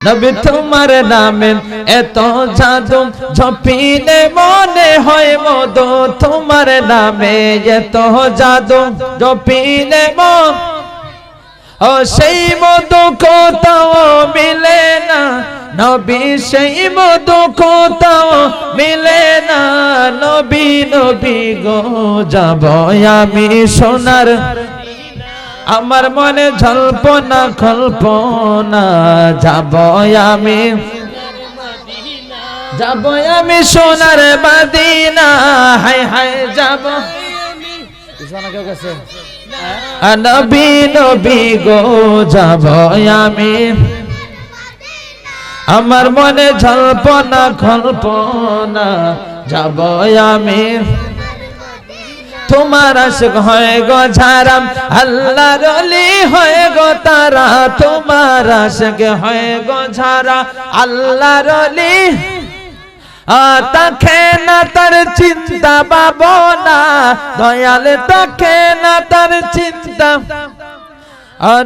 নবী তোমার নামে এত জাদু ঝপিলে মনে হয় মধু তোমার নামে এত জাদু ঝপিলে মন ও সেই মধু কোথাও মিলে না নবী সেই মধু কোথাও মিলে না নবী নবী গো যাব আমি সোনার আমার মনে জল্পনা কল্পনা যাব আমি সোনার মদিনা হায় হায় যাব নবী নবী গো যাব আমি আমার মনে জল্পনা কল্পনা যাব আমি তোমার আশিক হয়ে গো যারা আল্লাহর ওলি হয়ে গো তারা তোমার আশিক হয়ে গো যারা আল্লাহর ওলি তাকে না তার চিন্তা ভাবনা দয়াল তাকে না তার চিন্তা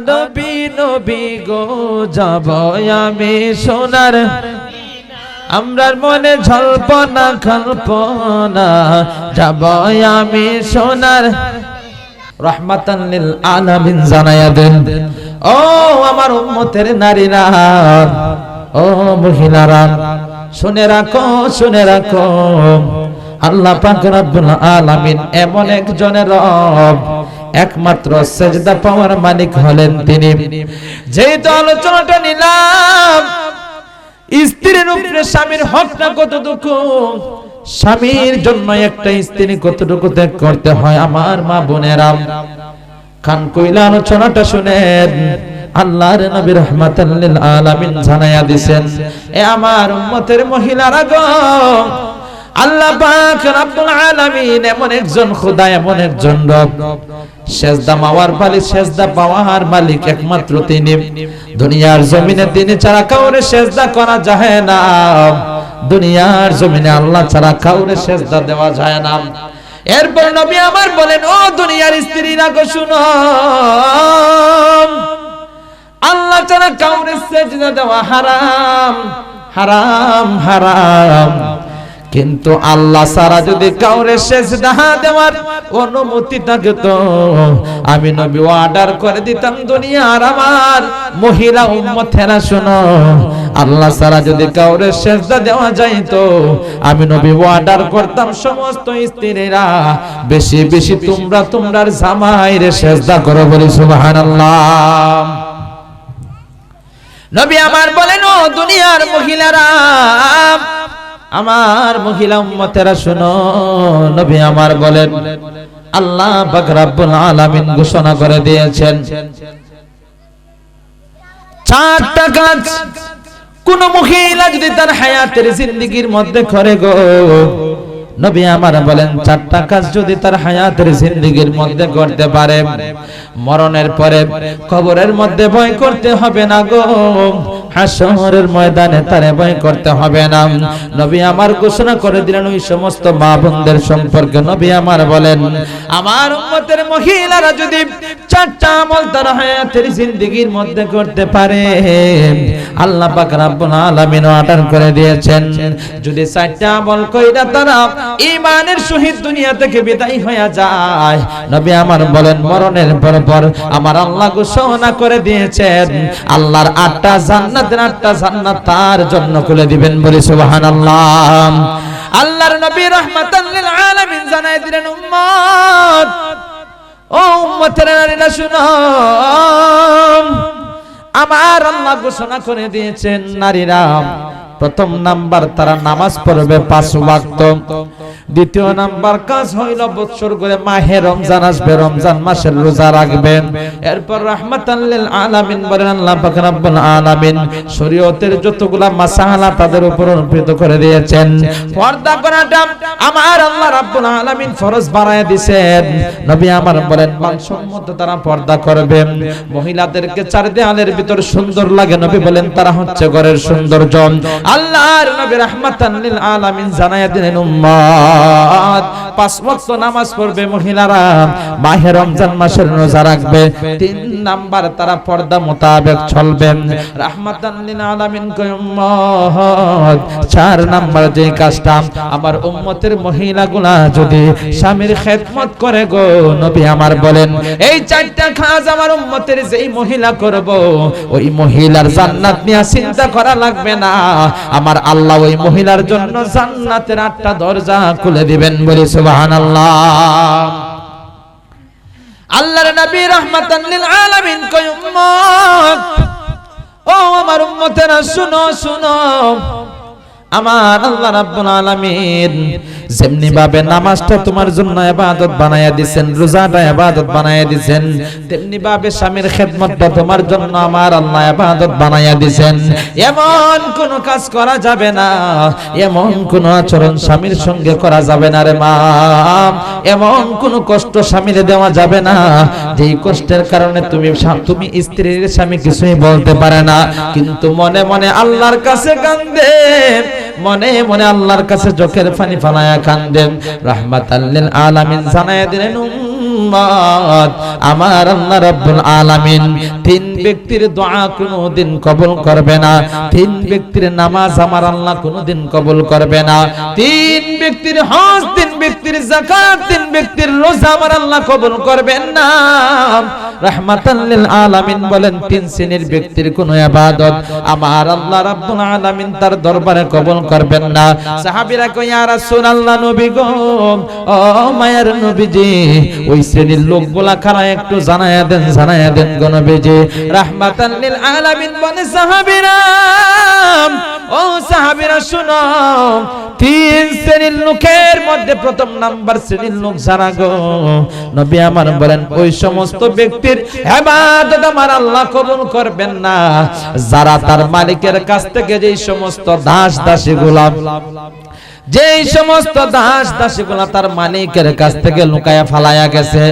নবী নবী গো যাব আমি সোনার আমরার মনে জল্পনা কল্পনা যাব আমি সোনার রহমাতান লিল আলামিন জানায়া দেন ও আমার উম্মতের নারীরা ও মহিলারা শুনে রাখো আল্লাহ পাক রব্বুল আলামিন এমন একজনের রব একমাত্র সেজদা পাওয়ার মালিক হলেন তিনি যেহেতু আলোচনাটা নিলাম স্ত্রীর উপরে স্বামীর হকটা কতটুকু স্বামীর জন্য একটা স্ত্রী কতটুকু ত্যাগ করতে হয় আমার মা বোনেরা কান কইলা আলোচনাটা শুনেন আল্লাহর নবী রাহমাতাল লিল আলামিন জানায়া দিবেন এ আমার উম্মতের মহিলারা গো আল্লাহ পাক রব্বুল আলামিন এমন একজন খোদা এমন একজন রব সেজদা মাওয়ার মালিক সেজদা পাওয়ার মালিক একমাত্র তিনি দুনিয়ার জমিনে তিনি ছাড়া কাউরে সেজদা করা যায় না দুনিয়ার জমিনে আল্লাহ ছাড়া কাউরে সেজদা দেওয়া যায় না এরপর নবী আমার বলেন ও দুনিয়ার স্ত্রীরা গো শুনো আল্লাহ ছাড়া কাউরে সেজদা দেওয়া হারাম হারাম হারাম কিন্তু আল্লাহ ছাড়া যদি কাউরে সেজদা দেওয়ার অনুমতি থাকতো আমি নবী অর্ডার করে দিতাম দুনিয়ার আমার মহিলা উম্মতেরা শুনো আল্লাহ ছাড়া যদি কাউরে সেজদা দেওয়া যাইতো আমি নবী অর্ডার করতাম সমস্ত স্ত্রীরা বেশি বেশি তোমরা তোমার জামাইরে সেজদা করো বলি সুবহানাল্লাহ নবী আমার বলেন ও দুনিয়ার মহিলারা আমার মহিলা উম্মতেরা শুনো নবী আমার বলেন আল্লাহ পাক রব্বুল আলামিন ঘোষণা করে দিয়েছেন চারটা কাজ কোন মহিলা যদি তার হায়াতের জিন্দেগীর মধ্যে করে গো নবী আমার বলেন চারটা কাজ যদি তার হায়াতের জিন্দেগীর মধ্যে করতে পারে মরণের পরে কবরের মধ্যে ভয় করতে হবে না গো হাসরের ময়দানে তারে ভয় করতে হবে না নবী আমার ঘোষণা করে দিলেন ওই সমস্ত মা বোনদের সম্পর্কে নবী আমার বলেন আমার উম্মতের মহিলারা যদি চারটা আমল তার হায়াতের জিন্দেগীর মধ্যে করতে পারে আল্লাহ পাক রব্বুল আলামিন অর্ডার করে দিয়েছেন যদি চারটা আমল কইরা তারা ঈমানের সহিত দুনিয়া থেকে বিদায় হয়ে যায় নবী আমার বলেন মরণের পর আমার আল্লাহ ঘোষণা করে দিয়েছেন আল্লাহর 8টা জান্নাতের 8টা জান্নাত তার জন্য খুলে দিবেন বলি সুবহানাল্লাহ আল্লাহর নবী রাহমাতাল লিল আলামিন জানায় দিলেন উম্মত ও উম্মতের নারীরা শুনো আমার আল্লাহ ঘোষণা করে দিয়েছেন নারীরা প্রথম নাম্বার তারা নামাজ পড়বে 5 ওয়াক্ত দ্বিতীয় নাম্বার কাজ হইল বছর করে মাহে রমজান আসবে রমজান মাসের রোজা রাখবেন এরপর রাহমাতাল লিল আলামিন বলেন আল্লাহ পাক রব্বুল আলামিন শরীয়তের যতগুলা মাসালা তাদের উপর অর্পিত করে দিয়েছেন পর্দা করাটা আমার আল্লাহ রাব্বুল আলামিন ফরজ বানায় দিবেন নবী আমার বলেন মানসম্মত তারা পর্দা করবে মহিলাদেরকে চার দেয়ালের ভিতর সুন্দর লাগে নবী বলেন তারা হচ্ছে ঘরের সৌন্দর্য আল্লাহর নবী রাহমাতান লিল আলামিন জানায়া দিলেন উম্মত 5 ওয়াক্ত নামাজ পড়বে মহিলারা, মাহে রমজান মাসের রোজা রাখবে, 3 নাম্বার তারা পর্দা মোতাবেক চলবেন। রাহমাতান লিল আলামিন কয় উম্মত 4 নাম্বার যে কাজটা আমার উম্মতের মহিলাগুলা যদি স্বামীর খেদমত করে গো, নবী আমার বলেন এই 4টা কাজ আমার উম্মতের যেই মহিলা করব ওই মহিলার জান্নাত নিয়ে চিন্তা করা লাগবে না, আমার আল্লাহ ওই মহিলার জন্য জান্নাতের 8টা দরজা খুলে দিবেন বলি সুবহানাল্লাহ। আল্লাহর নবী রাহমাতান লিল আলামিন কয় উম্মত ও আমার উম্মতেরা শুনো শুনো, আমার আল্লাহ রাব্বুল আলামিন যেমনি ভাবে নামাজটা তোমার জন্য ইবাদত বানায়া দিবেন, রোজাটা ইবাদত বানায়া দিবেন, তেমনি ভাবে স্বামীর খেদমতটা তোমার জন্য আমার আল্লাহ ইবাদত বানায়া দিবেন। এমন কোন কাজ করা যাবে না, এমন কোন আচরণ স্বামীর সঙ্গে করা যাবে না রে মা, এমন কোন কষ্ট স্বামীর দেওয়া যাবে না যেই কষ্টের কারণে তুমি স্ত্রীর স্বামী কিছুই বলতে পারে না, কিন্তু মনে মনে আল্লাহর কাছে কান্দে, মনে মনে আল্লাহর কাছে চোখের পানি ফালায়া কান্দেন। রাহমাতাল লিল আলামিন জানায়া দিলেন উম্মত আমার আল্লাহ রাব্বুল আলামিন 3 ব্যক্তির দোয়া কোনদিন কবুল করবে না, 3 ব্যক্তির নামাজ আমার আল্লাহ কোনদিন কবুল করবে না, 3 ব্যক্তির হজ, 3 ব্যক্তির যাকাত, 3 ব্যক্তির রোজা আমার আল্লাহ কবুল করবেন না। রাহমাতাল লিল আলামিন বলেন 3 শ্রেণীর ব্যক্তির কোন ইবাদত আমার আল্লাহ রাব্বুল আলামিন তার দরবারে কবুল করবেন না। সাহাবীরা কয় ইয়া রাসূলুল্লাহ নবী গো, ও মায়ের নবীজি ওই শ্রেণীর লোকগুলা কারা একটু জানায়া দেন গো নবীজি। রাহমাতাল লিল আলামিন বলে সাহাবীরা ও সাহাবীরা শুনো, 3 শ্রেণীর লোকের মধ্যে প্রথম নাম্বার শ্রেণীর লোক যারা গো, নবী আমার বলেন ওই সমস্ত ব্যক্তির ইবাদত আমার আল্লাহ কবুল করবেন না যারা তার মালিকের কাছ থেকে যেই সমস্ত দাস দাসীগুলা যেই সমস্ত দাস দাসীগুলা তার মালিকের কাছ থেকে লুকায়া ফালায়া গেছে,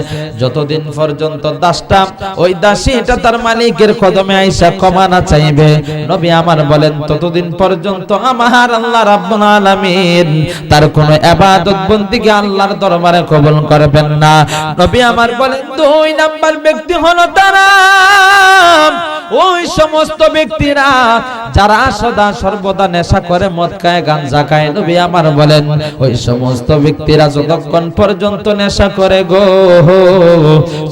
যতদিন পর্যন্ত দাসটা ওই দাসীটা তার মালিকের কদমে আইসা ক্ষমা না চাইবে, নবী আমার বলেন ততদিন পর্যন্ত আমার আল্লাহ রাব্বুল আলামিন তার কোনো ইবাদত বন্দেগী আল্লাহর দরবারে কবুল করবেন না। নবী আমার বলেন 2 নাম্বার ব্যক্তি হলো তারা ওই সমস্ত ব্যক্তিরা যারা সদা সর্বদা নেশা করে, মদ খায়, গাঁজা খায়। নবী আমার বলেন ওই সমস্ত ব্যক্তিরা যতক্ষণ পর্যন্ত নেশা করে গো,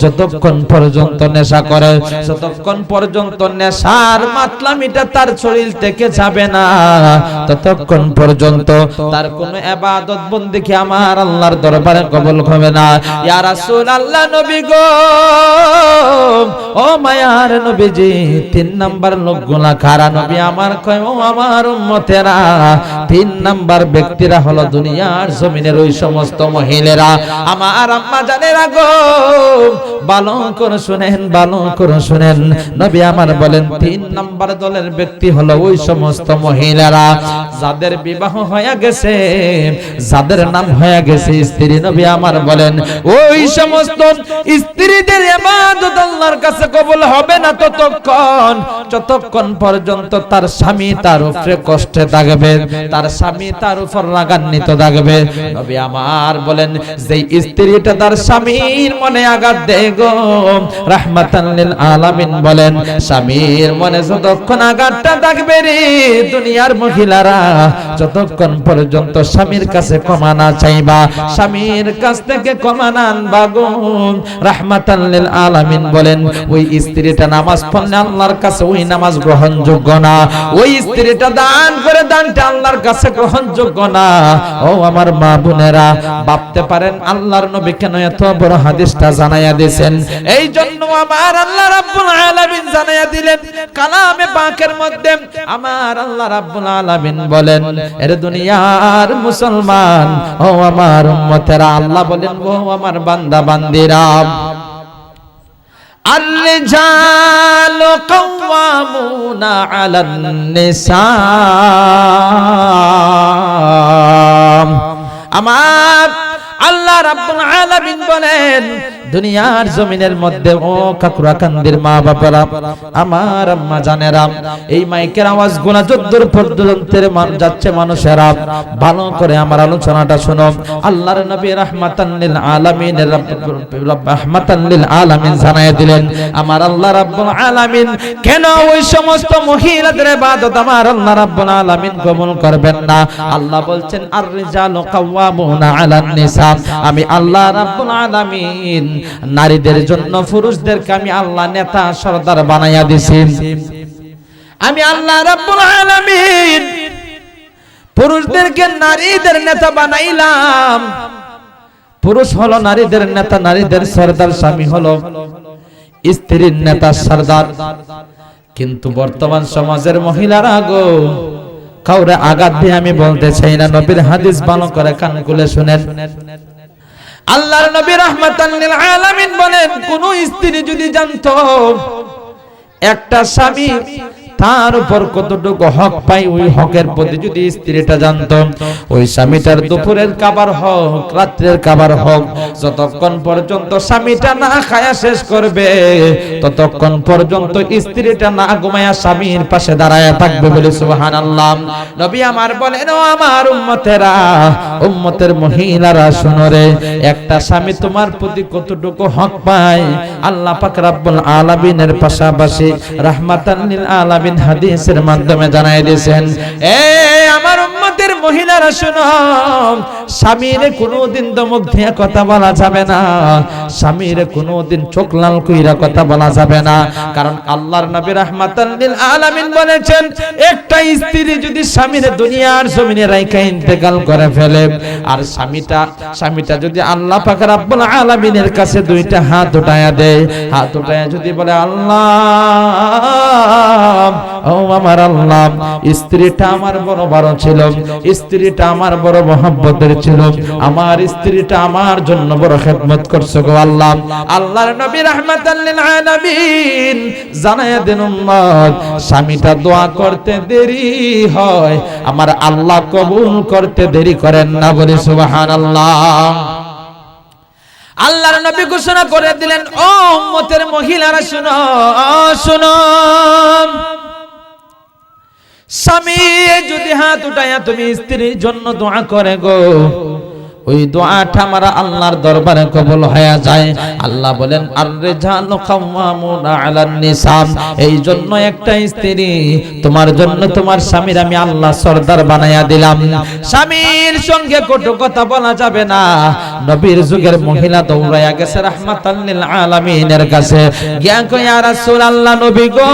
যতক্ষণ পর্যন্ত নেশা করে, যতক্ষণ পর্যন্ত নেশার মাতলামিটা তার শরীর থেকে যাবে না, ততক্ষণ পর্যন্ত তার কোন ইবাদত বন্দেগী আমার আল্লাহর দরবারে কবুল হবে না। ইয়া রাসূলুল্লাহ নবী গো, ও মায়ার নবীজি 3 নাম্বার লোকগুলা কারা? নবী আমার কয় ও আমার উম্মতেরা 3 নাম্বার ব্যক্তিরা হলো দুনিয়ার জমিনের ওই সমস্ত মহিলারা। আমার আম্মা জানেরা গো, ভালো করে শুনেন, ভালো করে শুনেন, নবী আমার বলেন 3 নাম্বার দলের ব্যক্তি হলো ওই সমস্ত মহিলারা যাদের বিবাহ হয়ে গেছে, যাদের নাম হয়ে গেছে স্ত্রী। নবী আমার বলেন ওই সমস্ত স্ত্রীদের ইবাদত আল্লাহর কাছে কবুল হবে না ততক্ষণ যতক্ষণ পর্যন্ত তার স্বামী তার উপরে কষ্টে থাকবে, তার স্বামী তার উপর রাগান্বিত থাকবে। নবী আমার বলেন যেই স্ত্রীটা তার স্বামীর মনে আঘাত দেয় গো, রাহমাতাল লিল আলামিন বলেন স্বামীর মনে যতক্ষণ আঘাতটা থাকবে রে, দুনিয়ার মহিলারা যতক্ষণ পর্যন্ত স্বামীর কাছে ক্ষমা না চাইবা, স্বামীর কাছ থেকে ক্ষমা না আনবা গো, রাহমাতাল লিল আলামিন বলেন ওই স্ত্রীটা নামাজ পড়লে আল্লাহর কাছে ওই নামাজ গ্রহণযোগ্য না, ওই স্ত্রীটা দান করে দানটা আল্লাহর কাছে গ্রহণযোগ্য না। ও আমার মা বোনেরা, ভাবতে পারেন আল্লাহর নবী কেন এত বড় হাদিসটা জানাইয়া দিয়েছেন? এই জন্য আমার আল্লাহ রাব্বুল আলামিন জানাইয়া দিলেন কালামে পাকের মধ্যে। আমার আল্লাহ রাব্বুল আলামিন বলেন এর দুনিয়ার মুসলমান, ও আমার উম্মতেরা, আল্লাহ বলেন ও আমার বান্দা বান্দিরা, الرجال قوامون على النساء। আমার আল্লাহ রাব্বুল আলামিন বলেন দুনিয়ার জমিনের মধ্যে ও কাকুরা কান্দির মা বাবারা, আমার আম্মা জানেরা, এই মাইকের আওয়াজগুলো যদ্দূর পর্যন্ত যাচ্ছে মানুষেরা, ভালো করে আমার আলোচনাটা শোনো। আল্লাহর নবী রাহমাতান লিল আলামিন, রাহমাতান লিল আলামিন জানায় দিলেন আমার আল্লাহ রাব্বুল আলামিন কেন ওই সমস্ত মহিলাদের ইবাদত আমার আল্লাহ রাব্বুল আলামিন কবুল করবেন না। আল্লাহ বলছেন আর রিজালু কাওয়ামুনা আলান নিসা, আমি আল্লাহ রাব্বুল আলামিন নারীদের জন্য পুরুষদেরকে আমি আল্লাহ নেতা সরদার বানাইয়া দিছি। আমি আল্লাহ রাব্বুল আলামিন পুরুষদেরকে নারীদের নেতা বানাইলাম। পুরুষ হলো নারীদের নেতা, নারীদের সরদার, স্বামী হলো স্ত্রীর নেতা সরদার। কিন্তু বর্তমান সমাজের মহিলারা গো, কাউরে আঘাত দিয়ে আমি বলতে চাই না, নবীর হাদিস ভালো করে কান খুলে শুনেন। আল্লাহর নবী রাহমাতান লিল আলামিন বলেন, কোন স্ত্রী যদি জানতো একটা স্বামী তার উপর কতটুকু হক পাই, ওই হকের প্রতি যদি স্ত্রীটা জানতো, ওই স্বামীটার দুপুরের খাবার হোক, রাত্রের খাবার হোক, যতক্ষণ পর্যন্ত স্বামীটা না খায়া শেষ করবে ততক্ষণ পর্যন্ত স্ত্রীটা না ঘুমায়া স্বামীর পাশে দাঁড়ায় থাকবে বলে সুবহানাল্লাহ। নবী আমার বলেন, ও আমার উম্মতেরা, উম্মতের মহিলারা শুনো রে, একটা স্বামী তোমার প্রতি কতটুকু হক পায় আল্লাহ পাক রব্বুল আলামিনের পাশাপাশি রাহমাতান লিল আলামিন হাদিসের মাধ্যমে জানাই দিয়েছেন। আমার উম্মতের মহিলারা শুনো, স্বামীর কোনোদিন দমক দিয়ে কথা বলা যাবে না, স্বামীর কোনোদিন চোখ লাল কইরা কথা বলা যাবে না। কারণ আল্লাহর নবী রাহমাতাল লিল আলামিন বলেছেন, একটা স্ত্রী যদি স্বামীর দুনিয়ার জমিনে রাইখা ইন্তেকাল করে ফেলে, আর স্বামীটা যদি আল্লাহ পাক রব্বুল আলামিনের কাছে দুইটা হাত উঠায়া দেয়, হাত উঠায়া যদি বলে, আল্লাহ, ও আমার আল্লাহ, স্ত্রীটা আমার বড় বড় ছিল, স্ত্রীটা আমার বড় মহব্বতের ছিল, আমার স্ত্রীটা আমার জন্য বড় খেদমত করছে গো আল্লাহ। আল্লাহর নবী রাহমাতাল লিল আলামিন জানায়া দেন, উম্মত, স্বামীটা দোয়া করতে দেরি হয়, আমার আল্লাহ কবুল করতে দেরি করেন না বলে সুবহানাল্লাহ। আল্লাহর নবী ঘোষণা করে দিলেন, ও উম্মতের মহিলারা শুনো, শুনো, স্বামী যদি হাত উঠায়া তুমি স্ত্রীর জন্য দোয়া করে গো, ওই দোয়াটা আমার আল্লাহর দরবারে কবুল হয়ে যায়। আল্লাহ বলেন, আর রিজালু কাওয়ামুনা আলান নিসা, এই জন্য একটা স্ত্রী তোমার জন্য তোমার স্বামীর আমি আল্লাহ সরদার বানায়া দিলাম। স্বামীর সঙ্গে কটু কথা বলা যাবে না। নবীর যুগের মহিলা দৌড়ায়া গেছে রাহমাতাল লিল আলামিনের কাছে, গিয়া কই, ইয়া রাসূলুল্লাহ, নবী গো,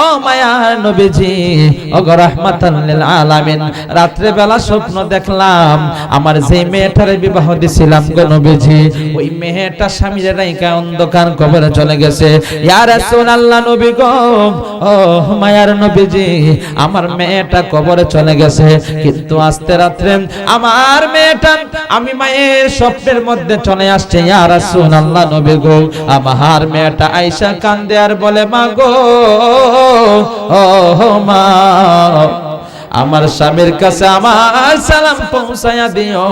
ও মায়ার নবীজি, ও গো রাহমাতাল লিল আলামিন, রাত্রে বেলা স্বপ্ন দেখলাম আমার যে মেয়েটারে বিবাহ দিছিলাম গো নবীজি, ওই মেয়েটা স্বামীর রাইখা অন্ধকার কবরে চলে গেছে। ইয়া রাসূলুল্লাহ, নবী গো, ও মায়ার নবীজি, আমার মেয়েটা কবরে চলে গেছে, কিন্তু আজকে রাত্রে আমার মেয়েটা আমি মায়ের স্বপ্নের মধ্যে চলে আসছে। ইয়া রাসূলুল্লাহ, নবী গো, আমার মেয়েটা আয়েশা কান্দে আর বলে, মা গো, ও মা, আমার স্বামীর কাছে আমার সালাম পৌঁছায়া দিও,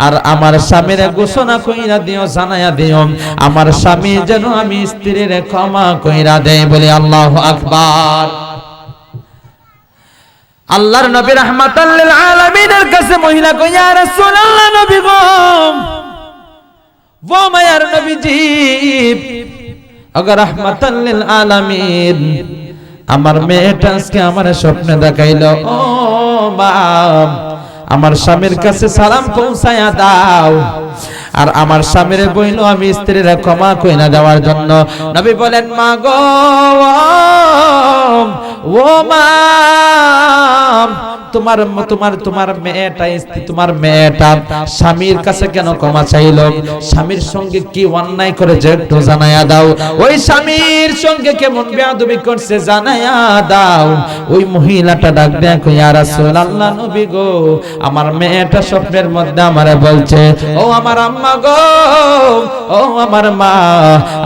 আর আমার স্বামীর ঘোষণা কইরা দিও, জানায়া দিও, আমার স্বামী যেন আমি স্ত্রীর ক্ষমা কইরা দেয় বলে আল্লাহু আকবার। আল্লাহর নবী রাহমাতাল লিল আলামিনের কাছে মহিলা কই, ইয়া রাসূলুল্লাহ, নবী গো, ও মায়ার নবীজি, আগে রাহমাতাল লিল আলামিন, আমার মেয়েটা আজকে আমার স্বপ্নে দেখাইলো, ও মা, আমার স্বামীর কাছে সালাম পৌঁছায়া দাও, আর আমার স্বামীর বইল আমি স্ত্রীর ক্ষমা কইনা দেওয়ার জন্য। নবী বলেন, মা গো, ও মা, তোমার মেয়েটা স্বামীর কাছে কেন ক্ষমা চাইল? স্বামীর সঙ্গে কি অন্যায় করে যে একটু জানায়া দাও। ওই স্বামীর সঙ্গে কেমন বেয়াদবি করছে জানায়া দাও। ওই মহিলাটা ডাক দেয়া কই, ইয়া রাসূলুল্লাহ, নবী গো, আমার মেয়েটা স্বপ্নের মধ্যে আমারে বলছে, ও আমার আম্মা গো, ও আমার মা,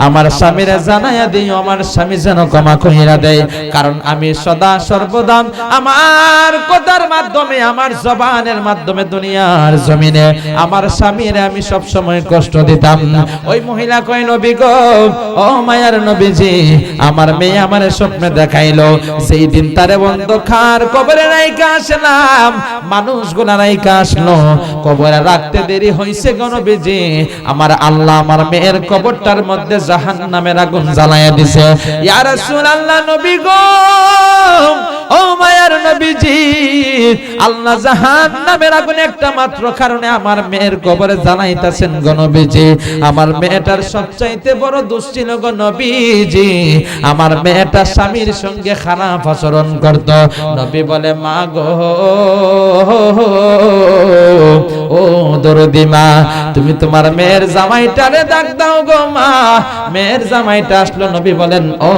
আমার স্বামীরে জানায়া দিও, আমার স্বামী যেন ক্ষমা কইরা দেয়, কারণ আমি সদা সর্বদা আমার কথার কথার মাধ্যমে আমার জবানের মাধ্যমে দুনিয়ার জমিনে আমার স্বামীর আমি সব সময় কষ্ট দিতাম। ওই মহিলা কয় নবী গো, ও মায়ার নবীজি, আমার মেয়ে আমারে স্বপ্নে দেখাইলো সেই দিন তারে অন্ধকার কবরে রাইখা আসলাম, মানুষগুলা রাইখা আসলো, কবরে রাখতে দেরি হইছে গো নবীজি, আমার আল্লাহ আমার মেয়ের কবরটার মধ্যে জাহান্নামের আগুন জ্বালায়া দিছে। ইয়া রাসূলুল্লাহ, নবী গো, ও মায়ার নবীজি, আল্লাহ জাহান্নামের আগুন একটা মাত্র কারণে আমার মেয়ের কবরে জ্বালাইতাছেন গো নবীজি। আমার মেয়েটার সবচাইতে বড় দোষ ছিল গো নবীজি, আমার মেয়েটা স্বামীর সঙ্গে খারাপ আচরণ করত। নবী বলে, মা গো, ও দরদি মা, তুমি তোমার মেয়ের জামাইটারে ডাক দাও গো মা। মেয়ের জামাইটা আসলো, নবী বলেন, ও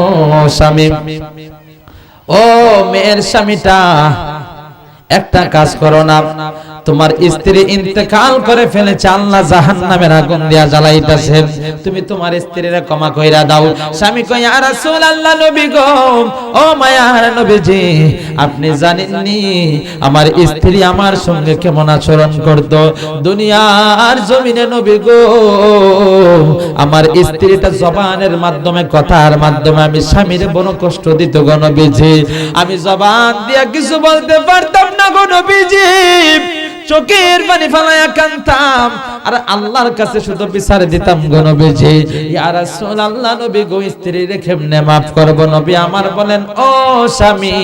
স্বামী, ও মেয়ের স্বামীটা, একটা কাজ করো না, তোমার স্ত্রী ইন্তেকাল করে ফেলেছে, আল্লাহ জাহান্নামের আগুন দিয়া জ্বালাইতাছে, তুমি তোমার স্ত্রীরে ক্ষমা কইরা দাও। স্বামী কয়, ইয়া রাসূলুল্লাহ, নবী গো, ও মায়ার নবীজি, আপনি জানেননি আমার স্ত্রী আমার সঙ্গে কেমন আচরণ করত দুনিয়ার জমিনে। নবী গো, আমার স্ত্রীটা জবানের মাধ্যমে, কথার মাধ্যমে আমি স্বামীরে বড় কষ্ট দিত গো নবীজি, আমি জবান দিয়া কিছু বলতে পারতাম না গো নবীজি, চোখের পানি ফেলায়া কাঁদতাম আর আল্লাহর কাছে শুধু বিচার দিতাম গো নবীজি। ইয়া রাসূলুল্লাহ, নবী গো, স্ত্রীর কেমনে maaf করব? নবী আমার বলেন, ও স্বামী,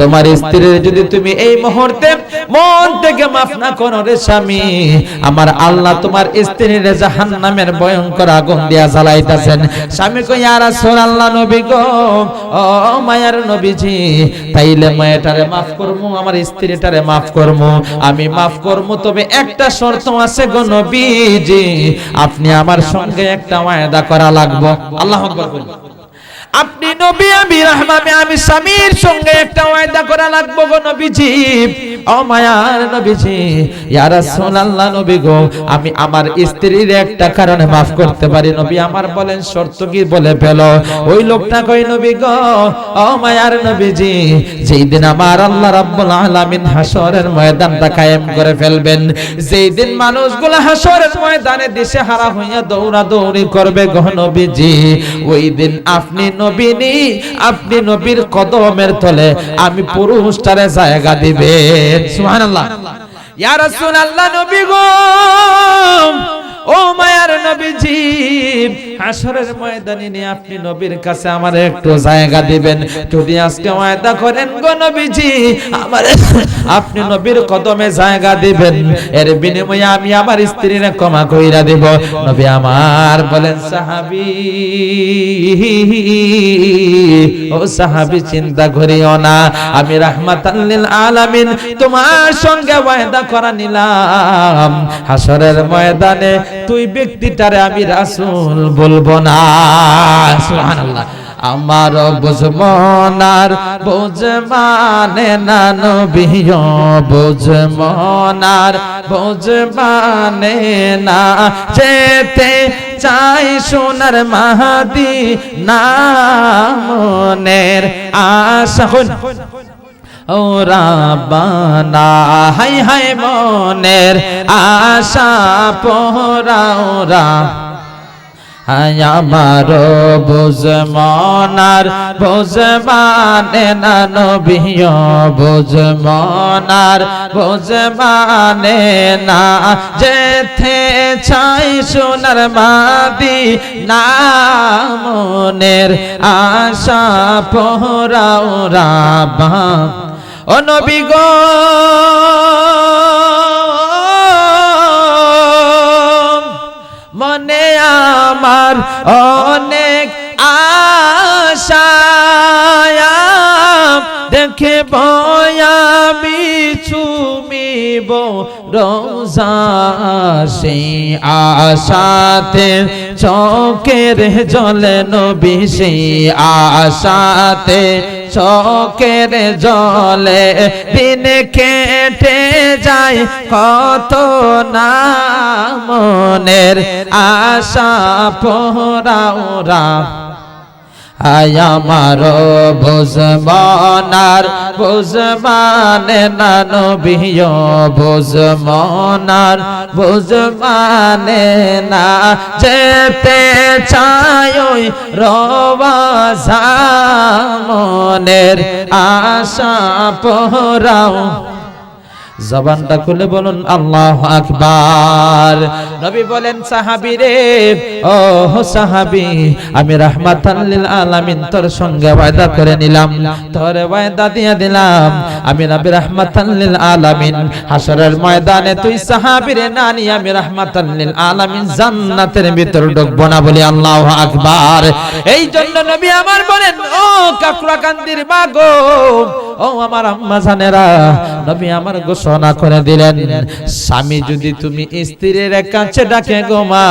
তোমার স্ত্রীর যদি তুমি এই মুহূর্তে মন থেকে maaf না করো রে স্বামী, আমার আল্লাহ তোমার স্ত্রীর জাহান্নামের ভয়ঙ্কর আগুন দিয়া জ্বালাইতাছেন। স্বামী কই, ইয়া রাসূলুল্লাহ, নবী গো, ও মায়ার নবীজি, তাইলে মেয়েটারে maaf করমু, আমার স্ত্রীটারে maaf করমু, আমি maaf করমু, তবে একটা শর্ত আছে গো নবীজি, আপনি আমার সঙ্গে একটা ওয়াদা করা লাগবে। আল্লাহু আকবার বলুন। আপনি নবী, আমি রাহমানে, আমি স্বামীর সঙ্গে একটা ওয়াদা করা লাগবে গো নবীজি। ও মায়ার নবীজি, ইয়া রাসূলুল্লাহ, নবী গো, আমি আমার স্ত্রীর একটা কারণে maaf করতে পারি। নবী আমার বলেন, শর্ত কি? বলে ফেলো। ওই লোকটা কই, নবী গো, ও মায়ার নবীজি, যেই দিন আমার আল্লাহ রাব্বুল আলামিন হাসরের ময়দানটা কায়েম করে ফেলবেন, যেই দিন মানুষগুলো হাসরের ময়দানে দিশেহারা হইয়া দৌড়াদৌড়ি করবে গো নবীজি, ওই দিন আপনি নবীনি, আপনি নবীর কদমের তলে আমি পুরুষটারে জায়গা দিবেন। সুবহানাল্লাহ। ইয়া রাসূলুল্লাহ, নবী গো, ও মায়ার নবীজি, হাসরের ময়দানে নিয়ে আপনি নবীর কাছে আমার একটু জায়গা দিবেন, যদি আজকে ওয়াদা করেন গো নবীজি, আমার আপনি নবীর কদমে জায়গা দিবেন, এর বিনিময়ে আমি আমার স্ত্রীর ক্ষমা কইরা দেব। নবী আমার বলেন, সাহাবী, ও সাহাবী, চিন্তা করিও না, আমি রাহমাতাল লিল আলামিন তোমার সঙ্গে ওয়াদা করা নিলাম, হাসরের ময়দানে তুই ব্যক্তিটারে আমি রাসূল বলবো না। সুবহানাল্লাহ। আমার বুঝমনার বুঝ মানে না নবীও, বুঝমনার বুঝ মানে না, যেতে চাই সোনার মাদিনা, মনের আশা ও রাব্বানা, হাই হাই মনের আশা পোরাওরা, আমার বুঝমনার বুঝমানে না নবীও, বুঝমনার বুঝমানে না, যেতে চাই সোনার মাদিনা, মনের আশা পোরাও রাব্বা। ও নবী গো, মনে আমার অনেক আশা, দেখে আমি চুমিব রোজা, সেই আশাতে চোখের জলে নবী, সেই আশাতে চোখের জলে দিন কেটে যায় কত না, মনের আশা পোরাওরা, আয় আমার বুঝমনার বুঝমানে না নবীও বুঝমনার বুঝমানে না যেতে চাই ওই রওজা মনের আশা পোরাও জবানটা খুলে বলুন আল্লাহু আকবার। নবী বলেন সাহাবী রে, ও সাহাবী, আমি রাহমাতাল লিল আলামিন তোর সঙ্গে ওয়াদা করে নিলাম, তোর ওয়াদা দিয়ে দিলাম, আমি নবী রাহমাতাল লিল আলামিন হাশরের ময়দানে তুই সাহাবী রে না নিয়ে আমি রাহমাতাল লিল আলামিন জান্নাতের ভিতর ঢুকবো না, বলি আল্লাহু আকবার। এই জন্য নবী আমার বলেন, ও কাকড়াকান্দির মা গো, ও আমার আম্মা জানেরা, নবী আমার ঘোষণা করে দিলেন, স্বামী যদি তুমি স্ত্রীর কাছে ডাকে গো মা,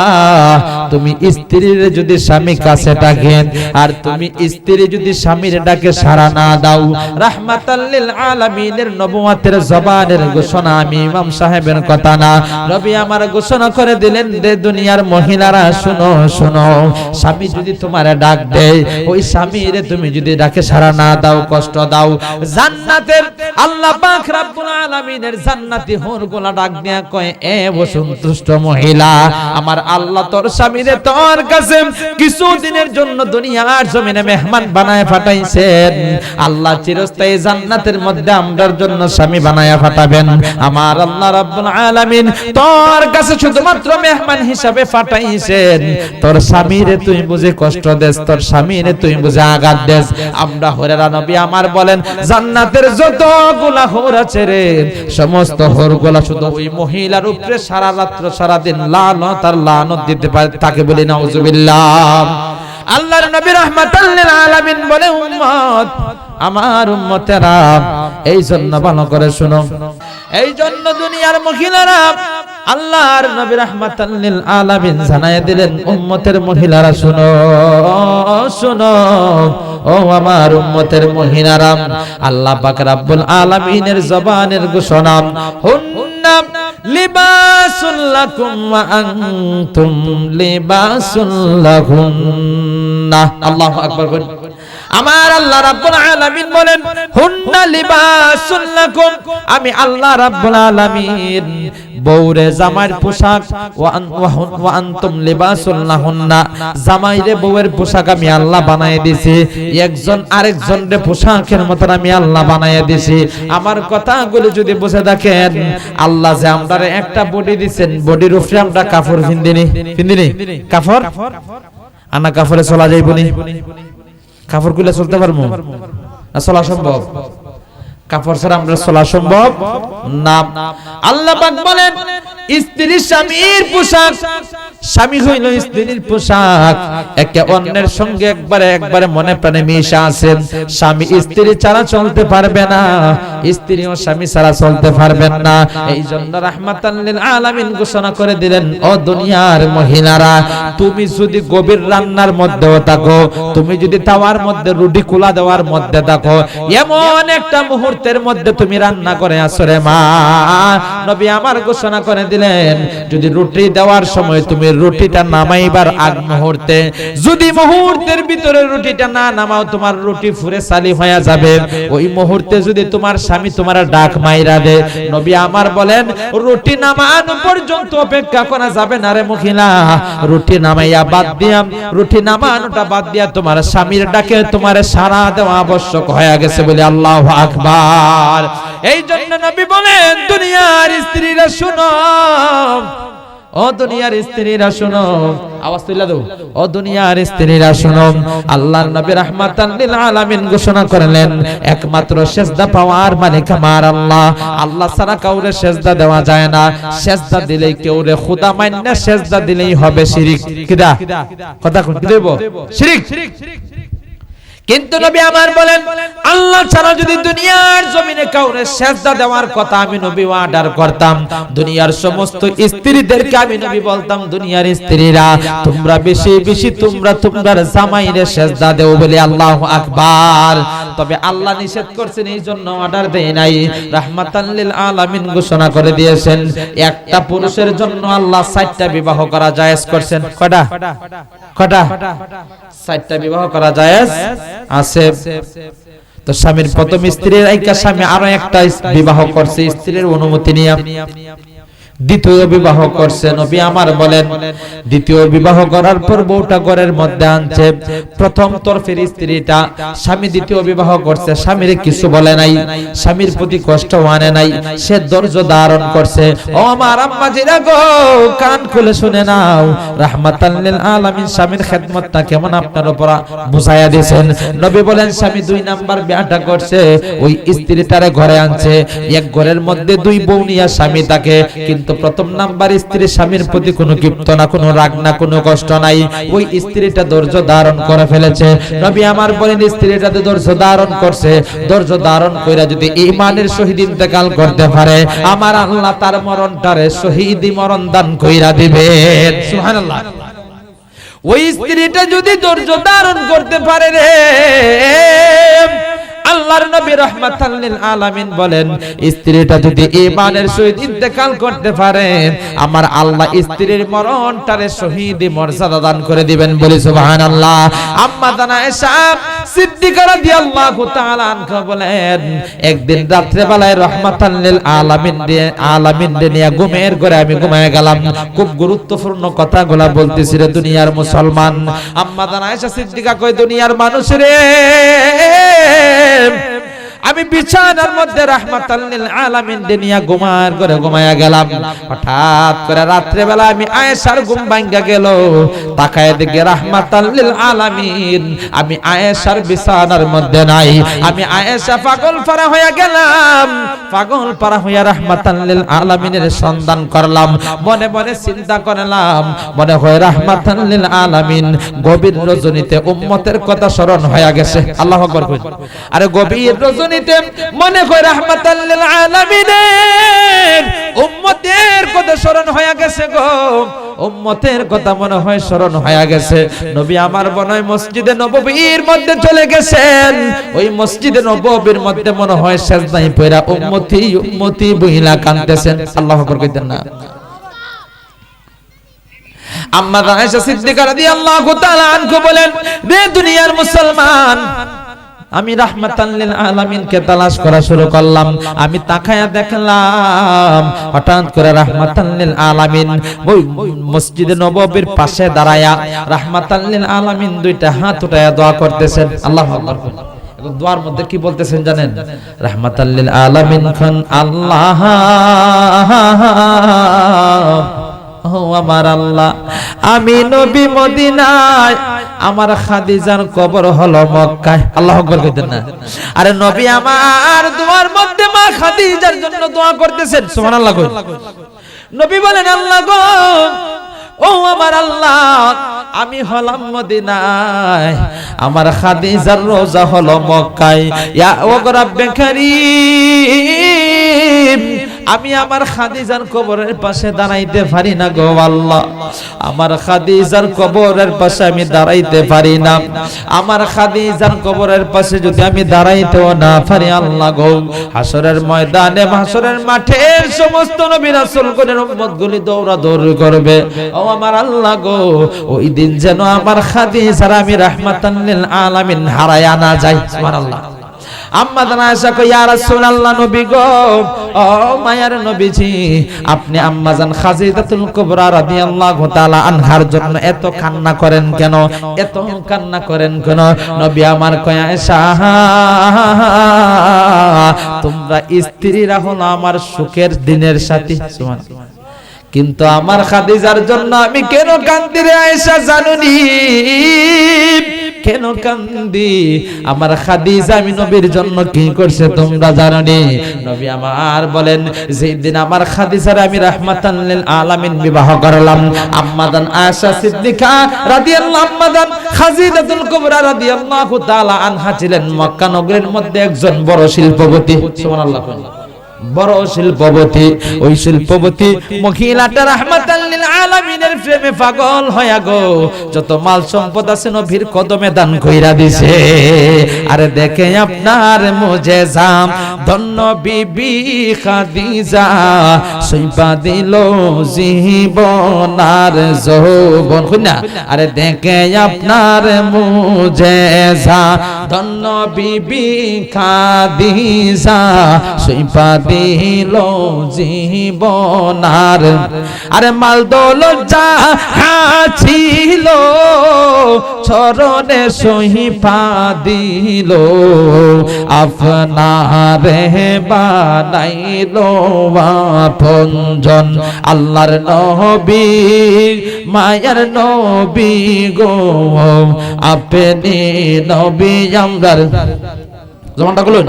তুমি স্ত্রীর যদি স্বামী কাছে ডাকে আর তুমি স্ত্রী যদি স্বামীর ডাকে সাড়া না দাও, রাহমাতাল লিল আলামিনের নবুয়তের জবানের ঘোষণা, আমি ইমাম সাহেবের কথা না, নবী আমার ঘোষণা করে দিলেন, রে দুনিয়ার মহিলারা শুনো শুনো, স্বামী যদি তোমারে ডাক দেয়, ওই স্বামীর তুমি যদি ডাকে সাড়া না দাও, কষ্ট দাও, জান্নাতের আল্লাহ পাক রব্বুল আলামিনের জান্নাতি হুরগুলা ডাক দিয়া কয়, এ সন্তুষ্ট মহিলা, আমার আল্লাহ তোর স্বামীরে তোর কাছে কিছুদিনের জন্য দুনিয়ার জমিনে মেহমান বানায় পাঠাইছেন, আল্লাহ চিরস্থায়ী জান্নাতের মধ্যে আমরার জন্য স্বামী বানায় পাঠাবেন, আমার আল্লাহ রব্বুল আলামিন তোর কাছে শুধুমাত্র মেহমান হিসাবে পাঠাইছেন, তোর স্বামীরে তুই বুঝে কষ্ট দেস, তোর স্বামীরে তুই বুঝে আঘাত দেস। আমরা হুরায়রা নবী আমার বলেন, জান্নাতের যতগুলা হুর আছে রে, সমস্ত হুরগুলা শুধু ওই মহিলার উপরে সারা রাত্র সারা দিন লানত আর লানত দিতে পারে, তাকে বলি নাউজুবিল্লাহ। আল্লাহর নবী রাহমাতাল লিল আলামিন বলে, উম্মত, আমার উম্মতেরা, এই জন্য ভালো করে শুনো, এই জন্য দুনিয়ার মহিলারা আল্লাহর নবী রাহমাতাল লিল আলামিন জানায় দিলেন, উম্মতের মহিলারা শুনো শুনো, ও আমার উম্মতের মহিলারা, আল্লাহ পাক রব্বুল আলামিনের জবানের ঘোষণা, হুন্না লিবাসুল লাকুম ওয়া আনতুম লিবাসুল লাহুন্না। আল্লাহু আকবার। আমার আল্লাহ রাব্বুল আলামিন বলেন, হুন্না লিবাসুল লাকুম, আমি আল্লাহ রাব্বুল আলামিন বউরে জামাইয়ের পোশাক, ওয়া আনতুম লিবাসুল লাহুন্না, জামাইরে বউয়ের পোশাক আমি আল্লাহ বানায় দিয়েছি, একজন আরেকজনের পোশাকের মতন আমি আল্লাহ বানায় দিয়েছি। আমার কথাগুলো যদি বুঝে দেখেন, আল্লাহ যে আমাদের একটা বডি দিবেন, বডির উপরে আমরা কাপড় পিন্দিনি কাপড় আনা কাপড়ে চলা যাইবনি, কাপড় খুলে চলতে পারবো না, চলা সম্ভব? কাপড় ছাড়া আমরা চলা সম্ভব না। আল্লাহ পাক বলেন, স্ত্রী স্বামীর পোশাক, স্বামী হইল স্ত্রীর পোশাক, একে অন্যের সঙ্গে একবারে মনে প্রাণে মিশে আছেন। স্বামী স্ত্রী ছাড়া চলতে পারবে না, স্ত্রীও স্বামী ছাড়া চলতে পারবেন না। এই জন্য রাহমাতাল লিল আলামিন ঘোষণা করে দিলেন, ও দুনিয়ার মহিলারা, তুমি যদি গভীর রান্নার মধ্যেও থাকো, তুমি যদি তাওয়ার মধ্যে রুটি কুলা দেওয়ার মধ্যে থাকো, এমন একটা মুহূর্তের মধ্যে তুমি রান্না করে আসরে মা, নবী আমার ঘোষণা করে দিলেন, যদি রুটি দেওয়ার সময় তুমি রুটিটা নামাইবার আগ মুহূর্তে যদি মুহূর্তের ভিতরে রুটিটা না নামাও, তোমার রুটি ফুরে সালি হয়ে যাবে। ওই মুহূর্তে যদি তোমার স্বামী তোমার ডাক মাইরা দে, নবী আমার বলেন, রুটি নামানো পর্যন্ত অপেক্ষা করা যাবে না রে মহিলা, রুটি নামাইয়া বাদ দিয়া, রুটি নামানোটা বাদ দিয়া তোমার স্বামীর ডাকে তোমার সাড়া দেওয়া আবশ্যক হয়ে গেছে, বলে আল্লাহু আকবার। এই জন্য নবী বলেন, দুনিয়ার স্ত্রীরা শুনো, ও দুনিয়ার স্ত্রীরা শুনো, আওয়াজ তুলে দাও, ও দুনিয়ার স্ত্রীরা শুনো, আল্লাহর নবী রাহমাতাল লিল আলামিন ঘোষণা করলেন, একমাত্র সিজদা পাওয়ার মালিক আমার আল্লাহ, আল্লাহ ছাড়া কাউরে সিজদা দেওয়া যায় না, সিজদা দিলেই কেউরে খোদা মান্য সিজদা দিলেই হবে শিরক। কিদা কথা কোন কি দেব? শিরক। কিন্তু নবী আমার বলেন আল্লাহ ছাড়া যদি দুনিয়ার জমিনে কাউরে সেজদা দেওয়ার কথা আমি নবী অর্ডার করতাম, দুনিয়ার সমস্ত স্ত্রীদেরকে আমি নবী বলতাম, দুনিয়ার স্ত্রীরা তোমরা বেশি বেশি তোমরার জামাইরে সেজদা দেও বলে আল্লাহু আকবার। তবে আল্লাহ নিষেধ করছেন, এই জন্য অর্ডার দেয় নাই, রাহমাতাল লিল আলামিন ঘোষণা করে দিয়েছেন একটা পুরুষের জন্য আল্লাহ 4টা বিবাহ করা জায়েজ করছেন। কয়টা? 4টা বিবাহ করা জায়েজ আছে। তো স্বামীর প্রথম স্ত্রীর আইকা স্বামী আরো একটা বিবাহ করছে স্ত্রীর অনুমতি নিয়ে, দ্বিতীয় বিবাহ করছে। নবী আমার বলেন দ্বিতীয় বিবাহ করার পর বউটা ঘরের মধ্যে আনছে, প্রথম তরফের স্ত্রীটা স্বামী দ্বিতীয় বিবাহ করছে, স্বামীর কিছু বলে নাই, স্বামীর প্রতি কষ্ট আনে নাই, সে ধৈর্য ধারণ করছে। ও আমার আম্মাজিরা গো, কান খুলে শুনে নাও, রাহমাতাল লিল আলামিন স্বামীর খেদমতটা কেমন আপনার উপর বুঝাইয়া দিয়েছেন। নবী বলেন স্বামী 2 নাম্বার বিয়াটা করছে, ওই স্ত্রীটারে ঘরে আনছে, এক ঘরের মধ্যে 2 বউ নিয়ে স্বামী থাকে, কিন্তু প্রথম নাম্বার স্ত্রী স্বামীর প্রতি কোনো ক্ষিপ্ত না, কোনো রাগ না, কোনো কষ্ট নাই, ওই স্ত্রীটা ধৈর্য ধারণ করে ফেলেছে। নবী আমার বলেন স্ত্রীটা ধৈর্য ধারণ করছে, ধৈর্য ধারণ কইরা যদি ঈমানের সহিত ইন্তেকাল করতে পারে, আমার আল্লাহ তার মরণটারে শহীদি মরণ দান কইরা দিবেন। সুবহানাল্লাহ। ওই স্ত্রীটা যদি ধৈর্য ধারণ করতে পারে রে, আল্লাহর নবী রাহমাতাল লিল আলামিন বলেন স্ত্রীটা যদি ঈমানের সহিত ইন্তেকাল করতে পারে, আমার আল্লাহ স্ত্রীর মরণটারে শহীদি মর্যাদা দান করে দিবেন বলি সুবহানাল্লাহ। আম্মা জানা আয়েশা সিদ্দিকা রাদিয়াল্লাহু তাআলা আনহা বলেন একদিন রাত্রে বেলায় রাহমাতাল লিল আলামিন নিয়ে ঘুমের ঘরে আমি ঘুমায় গেলাম, খুব গুরুত্বপূর্ণ কথাগুলো বলতেছি রে দুনিয়ার মুসলমান। আম্মা জানা আয়েশা সিদ্দিকা কই, দুনিয়ার মানুষ রে, আমি বিছানার মধ্যে রাহমাতাল লিল আলামিন নিয়ে ঘুমার ঘরে ঘুমায়া গেলাম, হঠাৎ করে রাত্রে বেলা আমি আয়েশার ঘুম ভাঙা গেল, তাকায় দেখি রাহমাতাল লিল আলামিন আমি আয়েশার বিছানার মধ্যে নাই। আমি আয়েশা পাগল পারা হয়ে গেলাম, পাগল পারা হইয়া রাহমাতাল লিল আলামিনের সন্ধান করলাম, মনে মনে চিন্তা করলাম, মনে হয় রাহমাতাল লিল আলামিন গভীর রজনীতে উম্মতের কথা স্মরণ হয়ে গেছে। আল্লাহু আকবার। আরে গভীর রজনীতে মনে হয় রাহমাতাল লিল আলামিনের উম্মতের কথা স্মরণ হয়ে গেছে গো, উম্মতের কথা মনে হয় স্মরণ হয়ে গেছে। নবী আমার মনে হয় মসজিদে নববীর মধ্যে চলে গেছেন, ওই মসজিদে নববীর মধ্যে মনে হয় সেজদায় পড়া উম্মতি উম্মতি বইলা কাঁদতেছেন। আল্লাহু আকবার কইতেন না? আম্মা আয়েশা সিদ্দিকা রাদিয়াল্লাহু তাআলা আনহা বলেন, রে দুনিয়ার মুসলমান, আমি রাহমাতাল লিল আলামিনকে তালাশ করা শুরু করলাম, আমি তাকায়া দেখলাম হঠাৎ করে রাহমাতাল লিল আলামিন ওই মসজিদে নববীর পাশে দাঁড়ায়া রাহমাতাল লিল আলামিন 2টা হাত উঠায়া দোয়া করতেছেন। আল্লাহু আকবার। এখন দোয়ার মধ্যে কি বলতেছেন জানেন? রাহমাতাল লিল আলামিন খান আল্লাহ, ও আমার আল্লাহ, আমি নবী মদিনায়, আমার খাদিজার কবর হলো মক্কায়। আল্লাহু আকবার কইতেন না? আরে নবী আমার দোয়ার মধ্যে মা খাদিজার জন্য দোয়া করতেছেন। সুবহানাল্লাহ। নবী বলেন আল্লাহ গো, ও আমার আল্লাহ, আমি হলাম মদিনায়, আমার খাদিজার রোজা হলো মক্কায়, ইয়া ও রব্বে কারীম, আমি আমার খাদিজার কবরের পাশে দাঁড়াইতে পারি না গো আল্লাহ, আমার খাদিজার কবরের পাশে আমি দাঁড়াইতে পারি না, আমার খাদিজার কবরের পাশে যদি আমি দাঁড়াইতেও না পারি আল্লাহ গো, হাসরের ময়দানে হাসরের মাঠে সমস্ত নবী রাসূলগণের উম্মতগুলি দৌড়াদৌড়ি করবে। ও আমার আল্লাহ গো, ওই দিন যেন আমার খাদিজার আমি রাহমাতাল লিল আলামিন হারায়া না যাই। সুবহানাল্লাহ। আম্মা জান আয়েশা কই, ইয়া রাসূলুল্লাহ, নবী গো, ও মায়ার নবীজি, আপনি আম্মা জান খাদিজাতুল কুবরা রাদিয়াল্লাহু তাআলা আনহার জন্য এত কান্না করেন কেন, এত কান্না করেন কেন? নবী আমার কয়, আয়েশা, তোমরা স্ত্রীরা হলো আমার সুখের দিনের সাথী। সুবহানাল্লাহ। কিন্তু আমার খাদিজার জন্য আমি কেন কান্দি রে আয়েশা জানুনি, কেন কান্দি? আমার খাদিজা আমি নবীর জন্য কি করছে তোমরা জানোনি? নবী আমার বলেন, যেদিন আমার খাদিজার আমি রাহমাতান লিল আলামিন বিবাহ করলাম, আম্মাদান আয়েশা সিদ্দিকা রাদিয়াল্লাহু আম্মাদান খাদিজাতুল কুবরা রাদিয়াল্লাহু তাআলা আনহা ছিলেন মক্কা নগরীর মধ্যে একজন বড় শিল্পপতি। সুবহানাল্লাহ। বড় শিল্পপতি। ওই শিল্পপতি মহিলাটা রাহমাতাল লিল আলামিনের প্রেমে পাগল হইয়া গো যত মাল সম্পদ আছে নবীর কদমে দান কইরা দিছে। আরে দেখে আপনার মুজেজা, ধন্য বিবি খাদিজা সইবা দিল জীবন আর যৌবন। কইনা আরে দেখে আপনার মুজেজা, ধন্য বিবি খাদিজা সইবা দিল জীবন আর। আরে মাল দৌলত যা ছিল চরণে সহিপা দিল, আপনারে বানাইল আপনজন। আল্লাহর নবী মায়ার নবী গো, আপনি নবী আমরার জমানটা বলুন।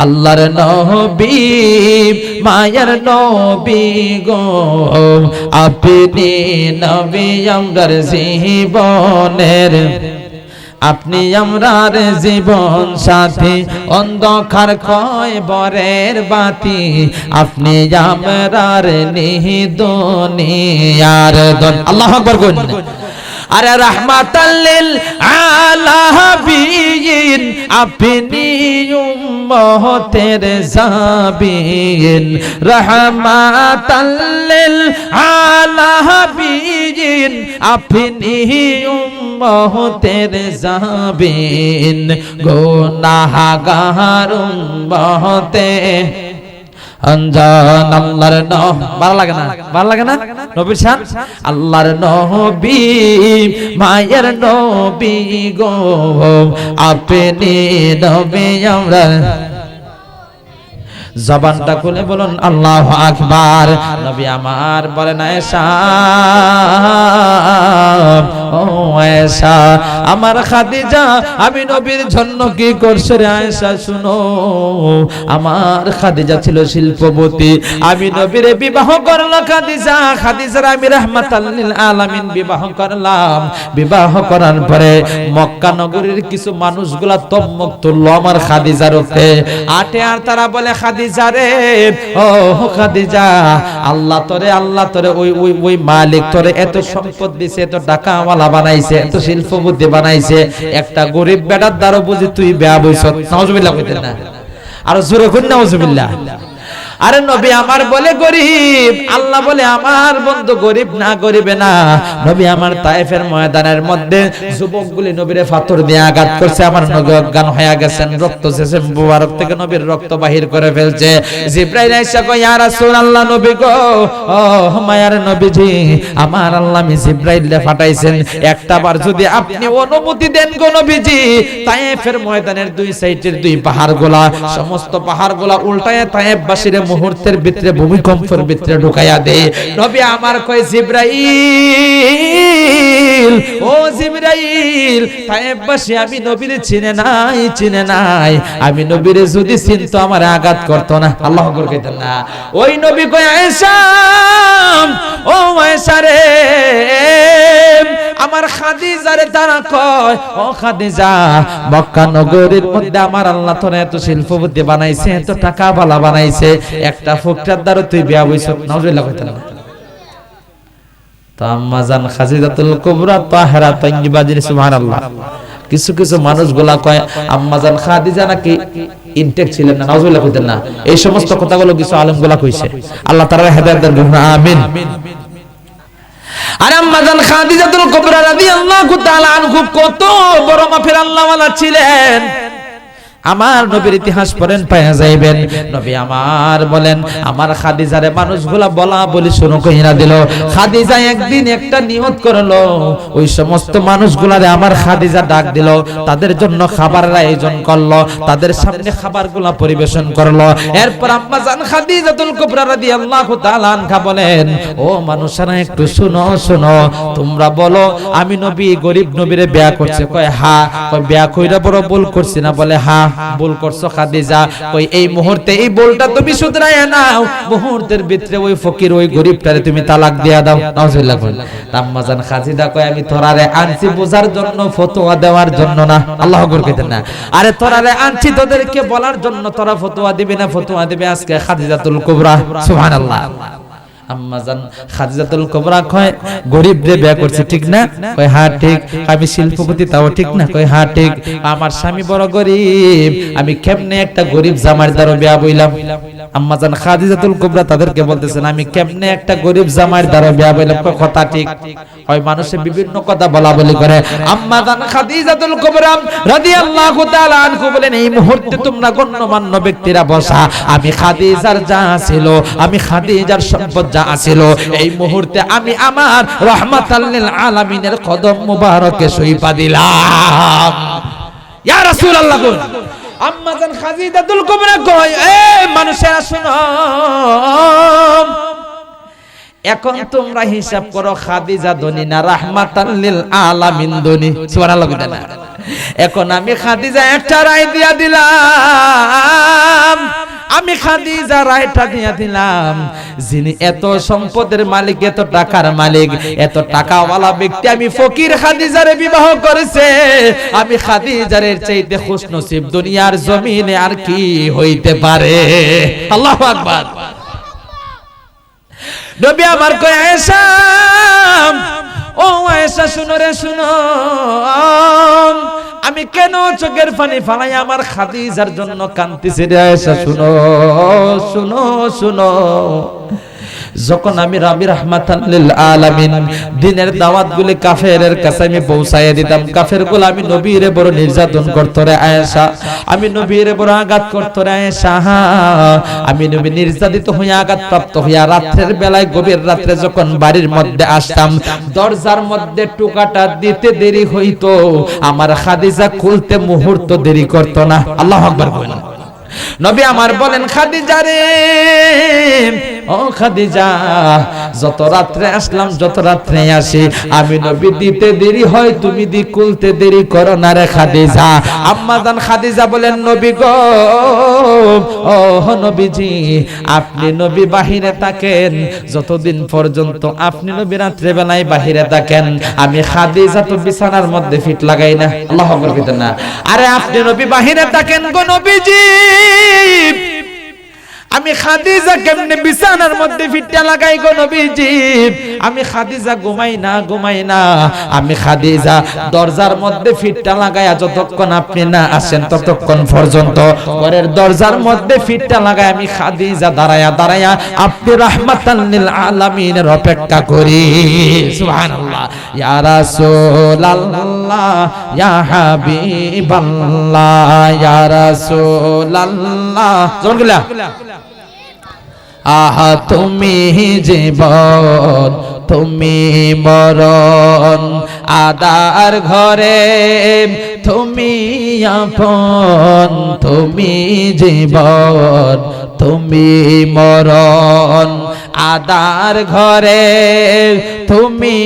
আল্লাহর নবী মায়ার নবী গো, আপনি নবী আমরার জীবনের। আপনি আমরার জীবন সাথী, অন্ধকার ক্ষয় বরের বাতি, আপনি আমরার নিহিদনিয়ার দন। আল্লাহু আকবার গুন। আরে রাহমাতাল লিল আলামিন, আপনি উম্মতের জাবিন। রাহমাতাল লিল আলামিন, আপনি উম্মতের জাবিন। গুনাহগার উম্মতে আনজান। আল্লাহর ভালো লাগে না? ভালো লাগে না নবীর শান? আল্লাহর নবী মায়ের নবী গো, আপনি নবী আমরা। জবানটা খুলে বলুন আল্লাহু আকবার। নবী আমার বলেন, আয়েশা ও আয়েশা, আমার খাদিজা আমি নবীর জন্য কি করছে রে আয়েশা শুনো। আমার খাদিজা ছিল শিল্পপতি, আমি নবীর বিবাহ করলাম খাদিজা। খাদিজার আমি রাহমাতাল লিল আলামিন বিবাহ করলাম। বিবাহ করার পরে মক্কা নগরীর কিছু মানুষগুলা তম্মক তুলল আমার খাদিজার উপরে। আটে আর তারা বলে, খাদিজা রে, ও খাদিজা, আল্লাহ তোরে ওই মালিক তোরে এত সম্পদ দিছে, এত টাকাওয়ালা বানাইছে, এত শিল্পপতি বানাইছে, একটা গরিব বেটার দ্বারা বুঝি তুই বেয়া বইছ। নাউজুবিল্লাহ কইতেন না? আর জোরে কই নাউজুবিল্লাহ। আরে নবী আমার বলে গরিব, আল্লাহ বলে আমার বন্ধু গরিব না, গরিবে না। নবী আমার তায়েফের ময়দানের মধ্যে যুবকগুলি নবীরে পাথর দিয়ে আঘাত করছে, আমার নবী অজ্ঞান হয়ে গেছেন, রক্ত শেষে মুবারক থেকে নবীর রক্ত বাহির করে ফেলছে। জিবরাইল আইসা কয়, ইয়া রাসূলুল্লাহ, নবী গো, ও মায়ার নবীজি, আমার আল্লাহ আমি জিবরাইলকে পাঠাইছেন, একটাবার যদি আপনি অনুমতি দেন গো নবীজি, তায়েফের ময়দানের দুই সাইডের দুই পাহাড়গুলা, সমস্ত পাহাড়গুলা উল্টায় তায়েফবাসীর মুহূর্তের ভিতরে ভূমিকম্পের ভিতরে ঢুকাইয়া দে। নবী আমার কয়, জিবরাইল, ও জিবরাইল, তায়েফবাসী আমি নবীরে চিনে নাই, আমি নবীরে যদি চিনতো আমার আঘাত করতো না। আল্লাহু আকবার কইতেন না? ওই নবী কয়, আয়েশা, ও আয়েশা রে, আমার খাদিজারে তারা কয়, ও খাদিজা, মক্কা নগরীর মধ্যে আমার আল্লাহ তোরে এত শিল্পপতি বানাইছে, এত টাকাওয়ালা বানাইছে, একটা ফোকটার দ্বারা তুই বিয়া বইছ। নাউজুবিল্লাহ কইতেন না? তো আম্মা জান খাদিজাতুল কুবরা তাহেরা তাইয়্যিবা জি, সুবহানাল্লাহ। কিছু কিছু মানুষগুলা কয় আম্মা জান খাদিজা নাকি ইনটেক ছিলেন না। নাউজুবিল্লাহ কইতেন না? এই সমস্ত কথাগুলো কিছু আলেমগুলা কইছে। আল্লাহ তাআলা হেদায়েত দান করুন, আমিন। আর আম্মা জান খাদিজাতুল কুবরা রাদিয়াল্লাহু তাআলা আনহা কত বড় মাফের আল্লাহওয়ালা ছিলেন। আমার নবীর ইতিহাস পড়েন পাওয়া যাইবেন। নবী আমার বলেন আমার খাদিজারে মানুষগুলা বলা বলি শুরু কইরা দিল। খাদিজা একদিন একটা নিয়ত করলো, ওই সমস্ত মানুষগুলারে আমার খাদিজা ডাক দিল, তাদের জন্য খাবারের আয়োজন করলো, তাদের সামনে খাবারগুলা পরিবেশন করলো। এরপর আম্মা জান খাদিজাতুল কুবরা রাদিয়াল্লাহু তাআলা আনহা বলেন, ও মানুষেরা একটু শুনো শুনো, তোমরা বলো আমি নবী গরিব নবীরে বিয়া করছে? কয় হ্যাঁ। কয় বিয়া কইরা বড় ভুল করছি না? বলে হ্যাঁ ভুল করছো খাদিজা। কই এই মুহূর্তে এই ভুলটা তুমি শুধরাইয়া নাও, মুহূর্তের ভিতরে ওই ফকির ওই গরিবটারে তুমি তালাক দিয়া দাও। নাউজুবিল্লাহ। আম্মা জান খাদিজা কয় আমি তোরারে আনছি বোঝার জন্য, ফতোয়া দেওয়ার জন্য না। আল্লাহু আকবার কইতেন না? আরে তোরারে আনছি তোদেরকে বলার জন্য, তোরা ফতোয়া দিবি না? ফতোয়া দিবে আজকে খাদিজাতুল কুবরা। সুবহানাল্লাহ। আম্মা জান খাদিজাতুল কুবরা কয় গরিবরে বিয়া করছে ঠিক না? কয় হ্যাঁ ঠিক। আমি শিল্পপতি তাও ঠিক না? কয় হ্যাঁ ঠিক। আমার স্বামী বড় গরিব, আমি কেমনে একটা গরিব জামাইর দ্বারা বিয়া বইলাম? আম্মা জান খাদিজাতুল কুবরা তাদেরকে বলতেছেন আমি কেমনে একটা গরিব জামাইর দ্বারা বিয়া বইলাম? কয় কথা ঠিক। হয় মানুষে বিভিন্ন কথা বলা বলি করে। আম্মা জান খাদিজাতুল কুবরা রাদিয়াল্লাহু তাআলা আনহা বলেন এই মুহূর্তে তোমরা গণ্যমান্য ব্যক্তিরা বসা, আমি খাদিজার যা ছিল, আমি খাদিজার সম্পদ যা ছিল, এই মুহূর্তে আমি আমার রাহমাতাল লিল আলামিনের কদম মুবারকে সইপা দিলাম। ইয়া রাসূলুল্লাহ। আম্মা জান খাদিজাতুল কুবরা কয় এ মানুষেরা শুনো, এখন তোমরা হিসাব করো খাদিজা ধনী না রাহমাতাল লিল আলামিন ধনী? সুবহানাল্লাহ। এখন আমি খাদিজা একটা রায় দিয়া দিলাম, আমি খাদিজা রায়টা দিয়া দিলাম, যিনি এত সম্পদের মালিক, এত টাকার মালিক, এত টাকাওয়ালা ব্যক্তি আমি ফকির খাদিজারে বিবাহ করেছে, আমি খাদিজারের চাইতে খুশনসিব দুনিয়ার জমিনে আর কি হইতে পারে? আল্লাহু আকবার। নবী আমার কয় আয়েশা, ও আয়েশা শুনো রে শুনো, আমি কেন চোখের পানি ফালাই আমার খাদিজার জন্য কাঁদতেছি রে আয়েশা, শুনো শুনো শুনো। যখন আমি রাবি রাহমাতাল লিল আলামিন দিনের দাওয়াতগুলি কাফেরের কাছে আমি পৌঁছায় দিতাম, কাফেরগুলো আমি নবীরে বড় নির্যাতন করত রে আয়েশা, আমি নবীরে বড় আঘাত করত রে আয়েশা, আমি নবী নির্যাতিত হইয়া আঘাতপ্রাপ্ত হইয়া রাতের বেলায় গভীর রাতে যখন বাড়ির মধ্যে আসতাম, দরজার মধ্যে টোকাটা দিতে দেরি হইতো, আমার খাদিজা খুলতে মুহূর্ত দেরি করত না। আল্লাহু আকবার বলেন। নবী আমার বলেন খাদিজা রে, ও খাদিজা, যত রাত্রে আসলাম যত রাত্রে আসি, আমি নবী দিতে দেরি হয়, তুমি দি খুলতে দেরি করো না রে খাদিজা। আম্মা জান খাদিজা বলেন নবী গো, ও নবীজি, আপনি নবী বাহিরে থাকেন, যতদিন পর্যন্ত আপনি নবী রাত্রে বেলায় বাহিরে থাকেন, আমি খাদিজা তো বিছানার মধ্যে ফিট লাগাই না। আল্লাহু আকবার কইতেন না? আরে আপনি নবী বাহিরে থাকেন গো নবীজি, আমি খাদিজা কেমনে বিছানার মধ্যে ফিটটা লাগাই গো নবীজি? আমি খাদিজা ঘুমাই না, আমি খাদিজা দরজার মধ্যে ফিটটা লাগায়া যতক্ষণ আপনি না আসেন ততক্ষণ পর্যন্ত ঘরের দরজার মধ্যে ফিটটা লাগাই আমি খাদিজা দাঁড়ায়া আপনি রাহমাতাল লিল আলামিনের অপেক্ষা করি। সুবহানাল্লাহ। ইয়া রাসূলুল্লাহ, ইয়া হাবিবাল্লাহ, ইয়া রাসূলুল্লাহ। জোরগুলা আহা তুমি জীবন তুমি মরণ, আদার ঘরে তুমি আপন, তুমি জীবন তুমি মরণ, আদার ঘরে তুমি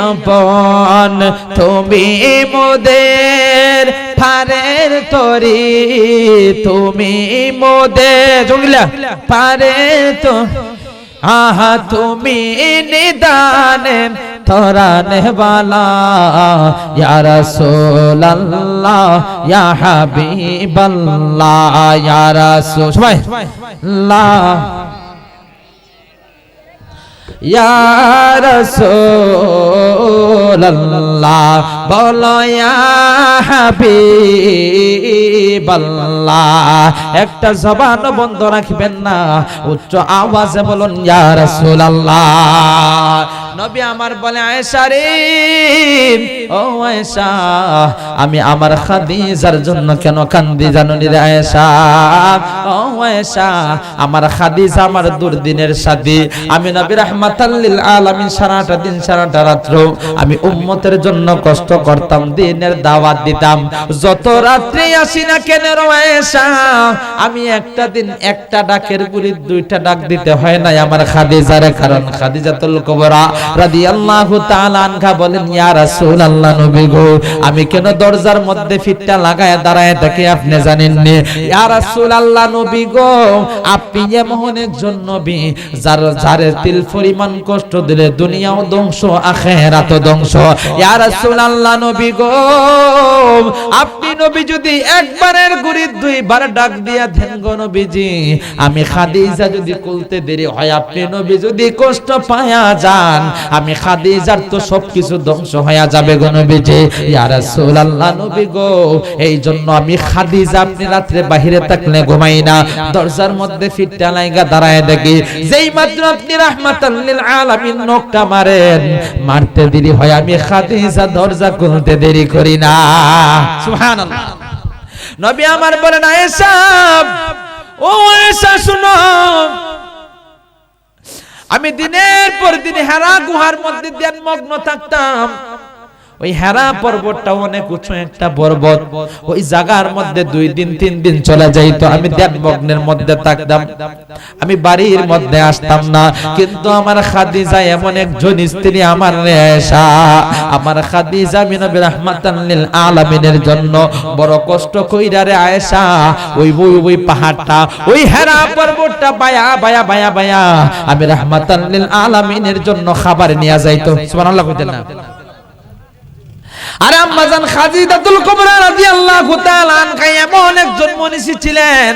আপন, তুমি মোদের ফারের তরি, তুমি মোদের জঙ্গলা ফারের তো, আহা তুমি নিদানে তরানে বালা, ইয়া রাসূলুল্লাহ, ইয়া হাবিবাল্লাহ, ইয়া রাসূল সবাই আল্লাহ, ইয়া রাসূলুল্লাহ, বলো ইয়া হাবিবাল্লাহ। একটা জবান বন্ধ রাখবেন না, উচ্চ আওয়াজে বলুন ইয়া রাসূলুল্লাহ। নবী আমার বলে আয়েশা রে, ও আয়েশা, আমি আমার খাদিজার জন্য কেন কান্দি জানো রে আয়েশা? ও আয়েশা, আমার খাদিজা আমার দুর্দিনের সাথী। আমি নবী রাহমাতাল লিল আলামিন সারাটা দিন সারাটা রাত্র আমি উম্মতের জন্য কষ্ট করতাম, দিনের দাওয়াত দিতাম। যত রাত্রি আসি না কেন রে আয়েশা, আমি একটা দিন একটা ডাকের গুলি দুইটা ডাক দিতে হয় না আমার খাদিজার। কারণ খাদিজাতুল কুবরা রাদিয়াল্লাহু তাআলা আনহা বলেন, ইয়া রাসূলুল্লাহ নবী গো, আমি কেন দরজার মধ্যে ফিটটা লাগায় দাঁড়ায় থাকি আপনি জানেন নি? ইয়া রাসূলুল্লাহ নবী গো, আপনি এমন একজন নবী যার তিল পরিমাণ কষ্ট দিলে দুনিয়াও ধ্বংস আখিরাতও ধ্বংস। ইয়া রাসূলুল্লাহ নবী গো, আপনি নবী যদি একবারের গুরি দুইবার ডাক দিয়া দেন গো নবীজি, আমি খাদিজা যদি কুলতে দেরি হয়, আপনি নবী যদি কষ্ট পায়া যান, আমি খাদিজার তো সবকিছু ধ্বংস হয়ে যাবে গো নবীজি। ইয়া রাসূলুল্লাহ নবী গো, এই জন্য আমি খাদিজা আপনি রাতে বাইরে থাকলে ঘুমাই না, দরজার মধ্যে ফিটটা লাইগা দাঁড়ায় দেখি, যেই মাত্র আপনি রাহমাতাল লিল আলামিন নকটা মারেন, মারতে দেরি হয়, আমি খাদিজা দরজা খুলতে দেরি করি না। সুবহানাল্লাহ। নবী আমার বলেন আয়েশা, ও আয়েশা শুনো, আমি দিনের পর দিন হেরা গুহার মধ্যে ধ্যান মগ্ন থাকতাম। ওই হেরা পর্বতটা অনেক উঁচু একটা পর্বত, ওই জায়গার মধ্যে 2 দিন 3 দিন চলে যাইতো, আমি ধ্যান মগ্নের মধ্যে থাকতাম, আমি বাড়ির মধ্যে আসতাম না। কিন্তু আমার খাদিজা এমন একজন স্ত্রী, আমার আয়েশা, আমার খাদিজা আমি নবী রাহমাতাল লিল আলামিনের জন্য বড় কষ্ট কইরা রে আয়েশা, ওই পাহাড়টা, ওই হেরা পর্বতটা বায়া বায়া বায়া বায়া আমি রাহমাতাল লিল আলামিনের জন্য খাবার নিয়ে যাইতো। সুবহানাল্লাহ কইতেন না? আর আম্মাজান খাদিজাতুল কুবরা রাদিয়াল্লাহু তাআলা আনহা এমন একজন মনীষী ছিলেন,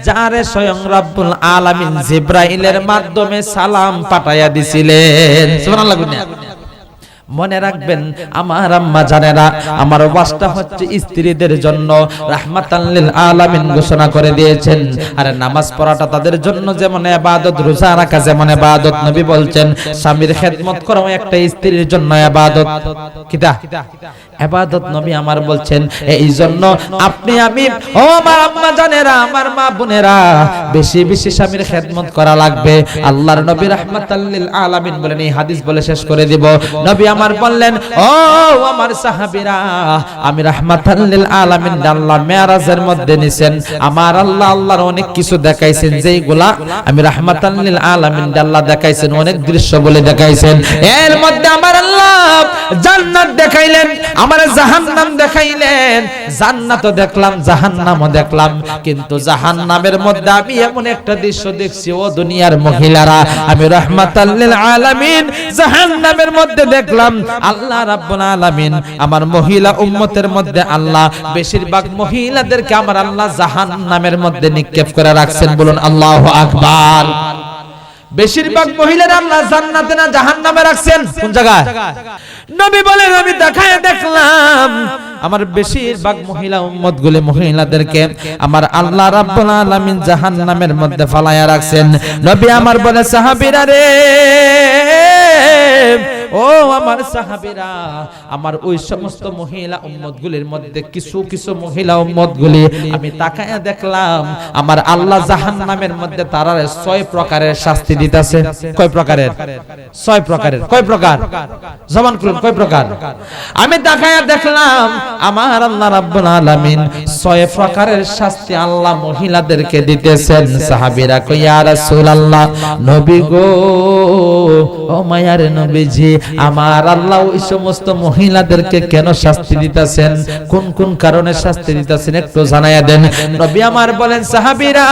যারে স্বয়ং রব্বুল আলামিন জিবরাইলের মাধ্যমে সালাম পাঠাইয়া দিছিলেন। সুবহানাল্লাহ। মনে রাখবেন আমার আম্মা জানেরা, আমার ওয়াজটা হচ্ছে স্ত্রীদের জন্য, রাহমাতাল লিল আলামিন ঘোষণা করে দিয়েছেন। আর নামাজ পড়াটা তাদের জন্য যেমন ইবাদত, রোজা রাখা যেমন ইবাদত, নবী বলছেন স্বামীর খেদমত করা একটা স্ত্রীর জন্য ইবাদত। কিটা ইবাদত নবী আমার বলছেন। এই জন্য আপনি আমি, ও আমার আম্মা জানেরা, আমার মা বোনেরা, বেশি বেশি স্বামীর খেদমত করা লাগবে। আল্লাহর নবী রাহমাতাল লিল আলামিন বলেন, এই হাদিস বলে শেষ করে দিব। নবী আমার বললেন, ও আমার সাহাবীরা, আমি রাহমাতাল লিল আলামিন আল্লাহ মেরাজের মধ্যে নিছেন, আমার আল্লাহ আল্লাহর অনেক কিছু দেখাইছেন, যেইগুলা আমি রাহমাতাল লিল আলামিন আল্লাহ দেখাইছেন, অনেক দৃশ্য বলে দেখাইছেন। এর মধ্যে আমার আল্লাহ জান্নাত দেখাইলেন, আমার জাহান্নাম দেখাইলেন। জান্নাতও দেখলাম, জাহান্নামও দেখলাম, কিন্তু জাহান্নামের মধ্যে আমি এমন একটা দৃশ্য দেখছি, ও দুনিয়ার মহিলারা, আমি রাহমাতাল লিল আলামিন জাহান্নামের মধ্যে দেখলাম আল্লাহ রাব্বুল আলামিন আমার মহিলা উম্মতের মধ্যে আল্লাহ বেশিরভাগ মহিলাদেরকে আমার আল্লাহ জাহান্নামের মধ্যে নিক্ষেপ করে রাখছেন। বলুন আল্লাহু আকবার। বেশিরভাগ মহিলারা আল্লাহ জান্নাতে না জাহান্নামে রাখছেন। কোন জায়গায়? নবী বলেন, আমি দেখায় দেখলাম আমার বেশিরভাগ মহিলা উম্মতগুলি, মহিলাদেরকে আমার আল্লাহ রাব্বুল আলামিন জাহান্নামের মধ্যে ফালায়া রাখছেন। নবী আমার বলে, সাহাবীরা রে, ও আমার সাহাবীরা, আমার ওই সমস্ত মহিলা উম্মতগুলির মধ্যে কিছু কিছু মহিলা উম্মতগুলি আমি তাকায়া দেখলাম আমার আল্লাহ জাহান্নামের মধ্যে তারা 6 প্রকারের শাস্তি দিতেছে। কয় প্রকারের? 6 প্রকারের। কয় প্রকার? জবান খুলুন, কয় প্রকার? আমি তাকায়া দেখলাম আমার আল্লাহ রাব্বুল আলামিন 6 প্রকারের শাস্তি আল্লাহ মহিলাদেরকে দিতেছেন। সাহাবীরা কই, ইয়া রাসূলুল্লাহ, নবী গো, ও মায়ার নবীজি, আমার আল্লাহ ওই সমস্ত মহিলাদেরকে কেন শাস্তি দিতেছেন, কোন কোন কারণে শাস্তি দিতেছেন একটু জানাইয়া দেন। নবী আমার বলেন, সাহাবীরা,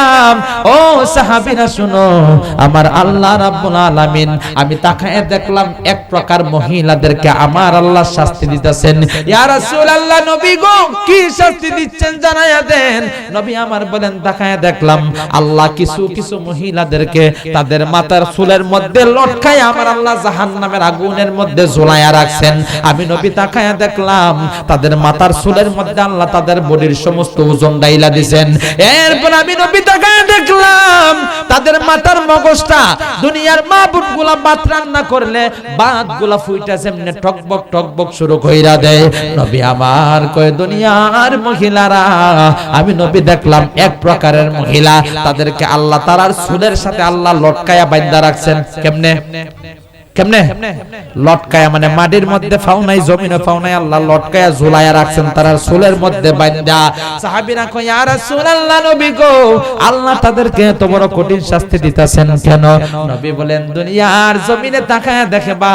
ও সাহাবীরা শুনো, আমার আল্লাহ রাব্বুল আলামিন আমি তাকায় দেখলাম 1 প্রকার মহিলাদেরকে আমার আল্লাহ শাস্তি দিতেছেন। ইয়া রাসূলুল্লাহ, নবী গো, কি শাস্তি দিচ্ছেন জানাইয়া দেন। নবী আমার বলেন, তাকায় দেখলাম আল্লাহ কিছু কিছু মহিলাদেরকে তাদের মাথার চুলের মধ্যে লটকায় আমার আল্লাহ জাহান্নামের আগুনের মধ্যে ঝুলাইয়া রাখছেন। আমি নবী তাকায়া দেখলাম তাদের মাথার চুলের মধ্যে আল্লাহ তাদের বডির সমস্ত ওজন ডাইলা দিবেন। এরপর আমি নবী তাকায়া দেখলাম তাদের মাথার মগজটা দুনিয়ার মা বোনগুলা ভাত রান্না করলে ভাতগুলা ফুইটা যেমনে টকবক টকবক শুরু কইরা দেয়, নবী আমার কয় দুনিয়ার মহিলারা আমি নবী দেখলাম এক প্রকারের মহিলা, তাদেরকে আল্লাহ তাআলার চুলের সাথে আল্লাহ লটকায়া বাঁধা রাখছেন। কেমনে কেমনে লটকায়া, মানে মাটির মধ্যে ফাও নাই, জমিনে ফাও নাই, আল্লাহ লটকায়া ঝুলায়া রাখছেন তার চুলের মধ্যে বাঁধা। সাহাবীরা কয় ইয়া রাসূলুল্লাহ, নবী গো আল্লাহ তাদেরকে এত বড় কঠিন শাস্তি দিতেছেন কেন? নবী বলেন দুনিয়ার জমিনে তাকায়া দেখবা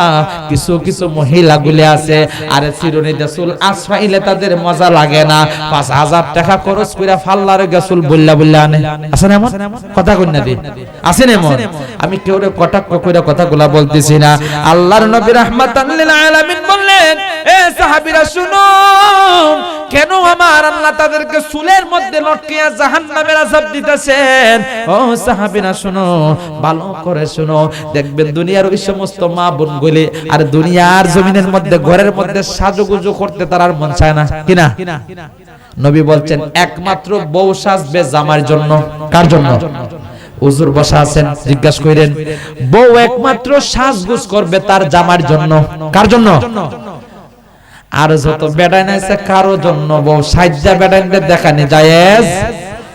কিছু কিছু মহিলাগুলি আছে আরে চিরুনিতে চুল আছফাইলে তাদের মজা লাগে না, 5000 টাকা খরচ কইরা ফাল্লার গাছুল বললা বললা আনে। আছে না এমন কথা কই না দি? আছে না এমন? আমি কেউরে কটাক্ষ কইরা কথাগুলা বলতেছি না। আল্লাহর নবী রাহমাতাল লিল আলামিন বললেন এ সাহাবীরা শুনো, কেন আমার আল্লাহ তাদেরকে চুলের মধ্যে লটকিয়ে জাহান্নামের আযাব দিতেছেন? ও সাহাবীরা শুনো, ভালো করে শুনো, দেখবেন দুনিয়ার ওই সমস্ত মা বোনগুলি আর দুনিয়ার জমিনের মধ্যে ঘরের মধ্যে সাজুগুজু করতে তার আর মন চায় না, কিনা? নবী বলছেন একমাত্র বউ সাজবে জামার জন্য। কার জন্য? হুজুর বসা আছেন, জিজ্ঞাসা করেন বউ একমাত্র সাজগুজ করবে তার জামার জন্য। কার জন্য? আর যত বেডাইন আছে কারো জন্য বউ সাজ্জা বেডাইনদের দেখানি জায়েজ?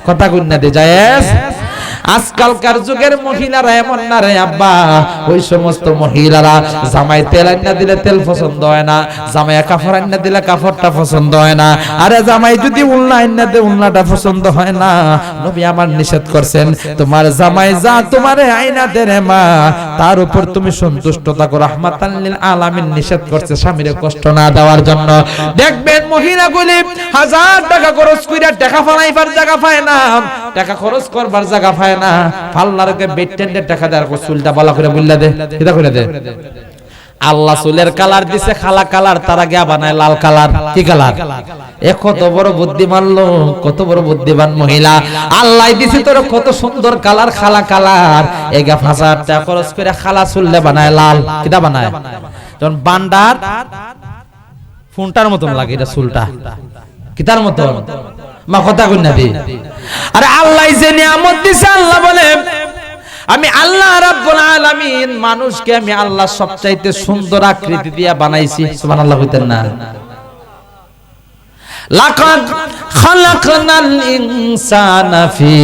কথা কই না দি জায়েজ? আজকালকার যুগের মহিলারা এমন না রে আব্বা, ওই সমস্ত মহিলারা জামাই তেল আইনা দিলে তেল পছন্দ হয় না, জামাই কাপড় আইনা দিলে কাপড়টা পছন্দ হয় না, আরে জামাই যদি উল্লা আইনা দে উল্লাটা পছন্দ হয় না। নবী আমার নিষেধ করছেন তোমার জামাই যা তোমারে আইনা দে রে মা তার উপর তুমি সন্তুষ্ট থাকো। রাহমাতাল লিল আলামিন নিষেধ করছে স্বামীরে কষ্ট না দেওয়ার জন্য। দেখবেন মহিলাগুলি 1000 টাকা খরচ কইরা টাকা ফালাইবার জায়গা পায় না, টাকা খরচ করবার জায়গা পায় না, ফাল্লারকে বেটেন্ডের টাকা দেওয়ার পর চুলটা বলা করে বললা দে, কিটা করে দে। আল্লাহ চুলের কালার দিছে খালা কালার, তারা গিয়া বানায় লাল কালার। কি কালার? এ কত বড় বুদ্ধিমান লোক, কত বড় বুদ্ধিমান মহিলা। আল্লাহ দিছে তোর কত সুন্দর কালার খালা কালার, এগা 5000 টাকা খরচ করে খালা চুললে বানায় লাল। কিটা বানায়? যখন বান্ডার ফোনটার মতন লাগে এটা চুলটা, কিতার মতন মা কথা কই না দি? আরে আল্লাহ যে নিয়ামত দিছে, আল্লাহ বলে আমি আল্লাহ রাব্বুল আলামিন মানুষকে আমি আল্লাহ সবচাইতে সুন্দর আকৃতি দিয়া বানাইছি। সুবহানাল্লাহ কইতেন না? লাকাদ খালাকনাল ইনসানা ফি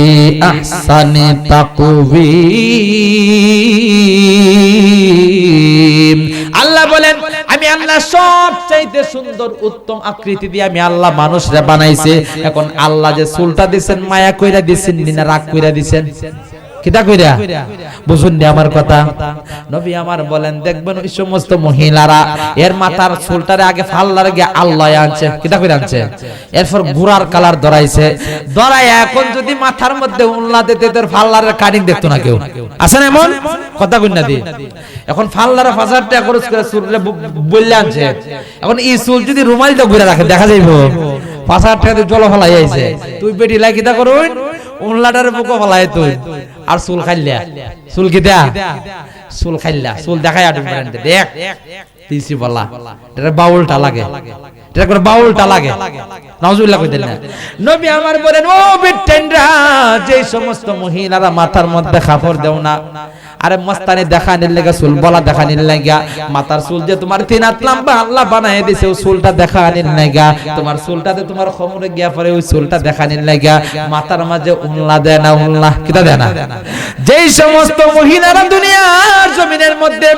আহসানি তাকওয়িম। আল্লাহ বলেন আমি আল্লাহ সবচাইতে সুন্দর উত্তম আকৃতি দিয়ে আমি আল্লাহ মানুষরে বানাইছে। এখন আল্লাহ যে চুলটা দিবেন মায়া কইরা দিবেন না রাগ কইরা দিবেন? কিটা কইরা? বুঝুন না আমার কথা। নবী আমার বলেন দেখবেন ওই সমস্ত মহিলারা এর মাথার চুলটারে আগে ফাল্লার গিয়ে আল্লাহ আনছে। কিটা কইরা আনছে? এরপর গুড়ার কালার ধরাইছে, ধরাই এখন যদি মাথার মধ্যে উল্লা দিতে তোর ফাল্লারের কাটিং দেখতো না কেউ। আছে না এমন কথা কই না দি? এখন ফাল্লারে 5000 টাকা খরচ করে চুলরে বললে আনছে, এখন এই চুল যদি রুমালটা ঘুরে রাখে দেখা যাইবো 5000 টাকা দিয়ে জল ফলাই আইছে। তুই বেটি লাই কিটা করুন উল্লাটারে বুকো ফলাই তুই আর চুল খাইলা, চুল কিটা? চুল খাইলা, চুল দেখাই আটুম করেন দেখ তিসি বলা এটা বাউলটা লাগে, এটা করে বাউলটা লাগে। নাউজুবিল্লাহ কইতেন না? নবী আমার বলেন ও বিটেনরা, যে সমস্ত মহিলারা মাথার মধ্যে কাপড় দেও না, আরে মস্তানি দেখানির লাগা চুল বলা দেখানির লাগা মাথার চুল যে তোমার 3 হাত লম্বা আল্লাহ বানায় দিয়েছে, ওই চুলটা দেখানির লাগা তোমার চুলটাতে তোমার খমরে গিয়া পরে ওই চুলটা দেখানির লাগা মাথার মাঝে উল্লা দেয় না, উল্লা কিটা দেয় না? যেই সমস্ত মহিলারা দুনিয়ার জমিনের মধ্যে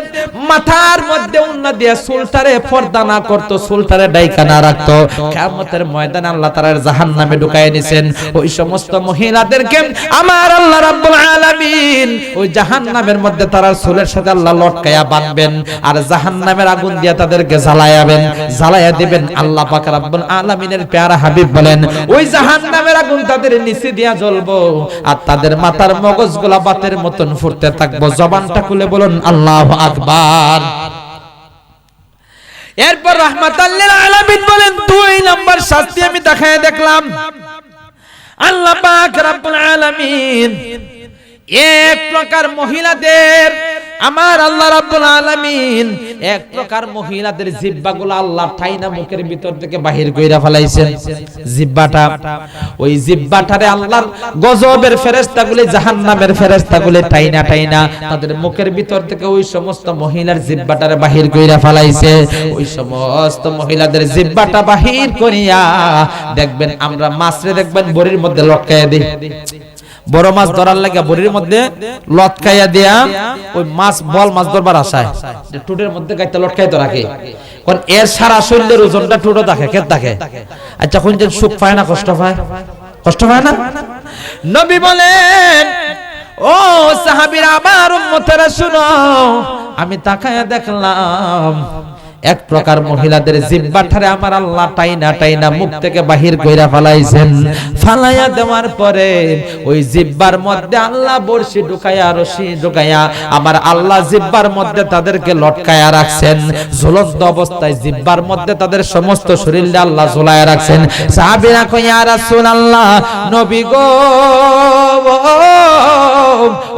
মাথার মধ্যে উল্লা দিয়া চুলটারে পর্দা না করতো, চুলটারে ডাইকা না রাখতো, কিয়ামতের ময়দানে আল্লাহ তাআলা জাহান্নামে ঢুকায় নিছেন। ওই সমস্ত মহিলাদেরকে আমার আল্লাহ রাব্বুল আলামিন ওই জাহান্নামের মধ্যে তারা চুলের সাথে আল্লাহ লটকায়া বাঁধবেন আর জাহান্নামের আগুন দিয়ে তাদেরকে জ্বালায়াবেন, জ্বালায়া দিবেন। আল্লাহ পাক রব্বুল আলামিনের প্যারা হাবিব বলেন ওই জাহান্নামের আগুন তাদের নিচে দিয়া জ্বলবো আর তাদের মাথার মগজগুলা বাতের মতন ফুটতে থাকবো। জবানটা খুলে বলুন আল্লাহু আকবার। এরপর রাহমাতাল লিল আলামিন বলেন 2 নাম্বার শাস্তি আমি দেখায় দেখলাম। আল্লাহ পাক রব্বুল আলামিন এক প্রকার মহিলাদের আমার আল্লাহ রাব্বুল আলামিন এক প্রকার মহিলাদের জিহ্বাগুলো আল্লাহ ঠাইনা মুখের ভিতর থেকে বাহির কইরা ফেলাইছেন। জিহ্বাটা, ওই জিহ্বাটারে আল্লাহর গজবের ফেরেশতাগুলি, জাহান্নামের ফেরেশতাগুলি টাইনা টাইনা তাদের মুখের ভিতর থেকে ওই সমস্ত মহিলার জিহ্বাটারে বাহির কইরা ফেলাইছে। ওই সমস্ত মহিলাদের জিহ্বাটা বাহির করিয়া দেখবেন আমরা মাছরে দেখবেন বড়ির মধ্যে লটকাইয়া দিই। বড় মাছ ধরার লাগে বড়ির মধ্যে লটকাইয়া দিয়া ওই মাছ বল মাছ ধরবার আশায় টুটের মধ্যে গাইতে লটকাইতে রাখে, কারণ এর সারা শরীরের ওজনটা টুটো থাকে, কে থাকে। আচ্ছা কোন যে সুখ পায় না, কষ্ট পায়, কষ্ট পায় না? নবী বলেন, ও সাহাবীরা আমার উম্মতেরা শুনো, আমি তাকায়া দেখলাম এক প্রকার মহিলাদের জিহ্বাটারে আমার আল্লাহ টাইনা টাইনা মুখ থেকে বাহির কইরা ফলাইছেন। ফালাইয়া দেওয়ার পরে ওই জিহ্বার মধ্যে আল্লাহ বর্ষি ঢুকায়া, রশি ঢুকায়া আমার আল্লাহ জিহ্বার মধ্যে তাদেরকে লটকায়া রাখছেন। ঝুলন্ত অবস্থায় জিহ্বার মধ্যে তাদের সমস্ত শরীরে আল্লাহ ঝুলায়া রাখছেন। সাহাবীরা কয়, ইয়া রাসূলুল্লাহ, নবী গো,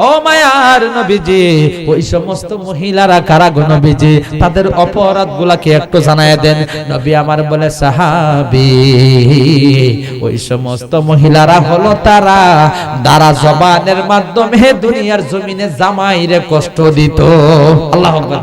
ও মায়ার নবীজি, ওই সমস্ত মহিলারা কারা গো নবীজি? তাদের অপরাধ গুলাকে একটু জানায় দেন। নবী আমার বলে, সাহাবী, ওই সমস্ত মহিলারা হলো তারা দ্বারা জবানের মাধ্যমে দুনিয়ার জমিনে জামাইরে কষ্ট দিত। আল্লাহু আকবার।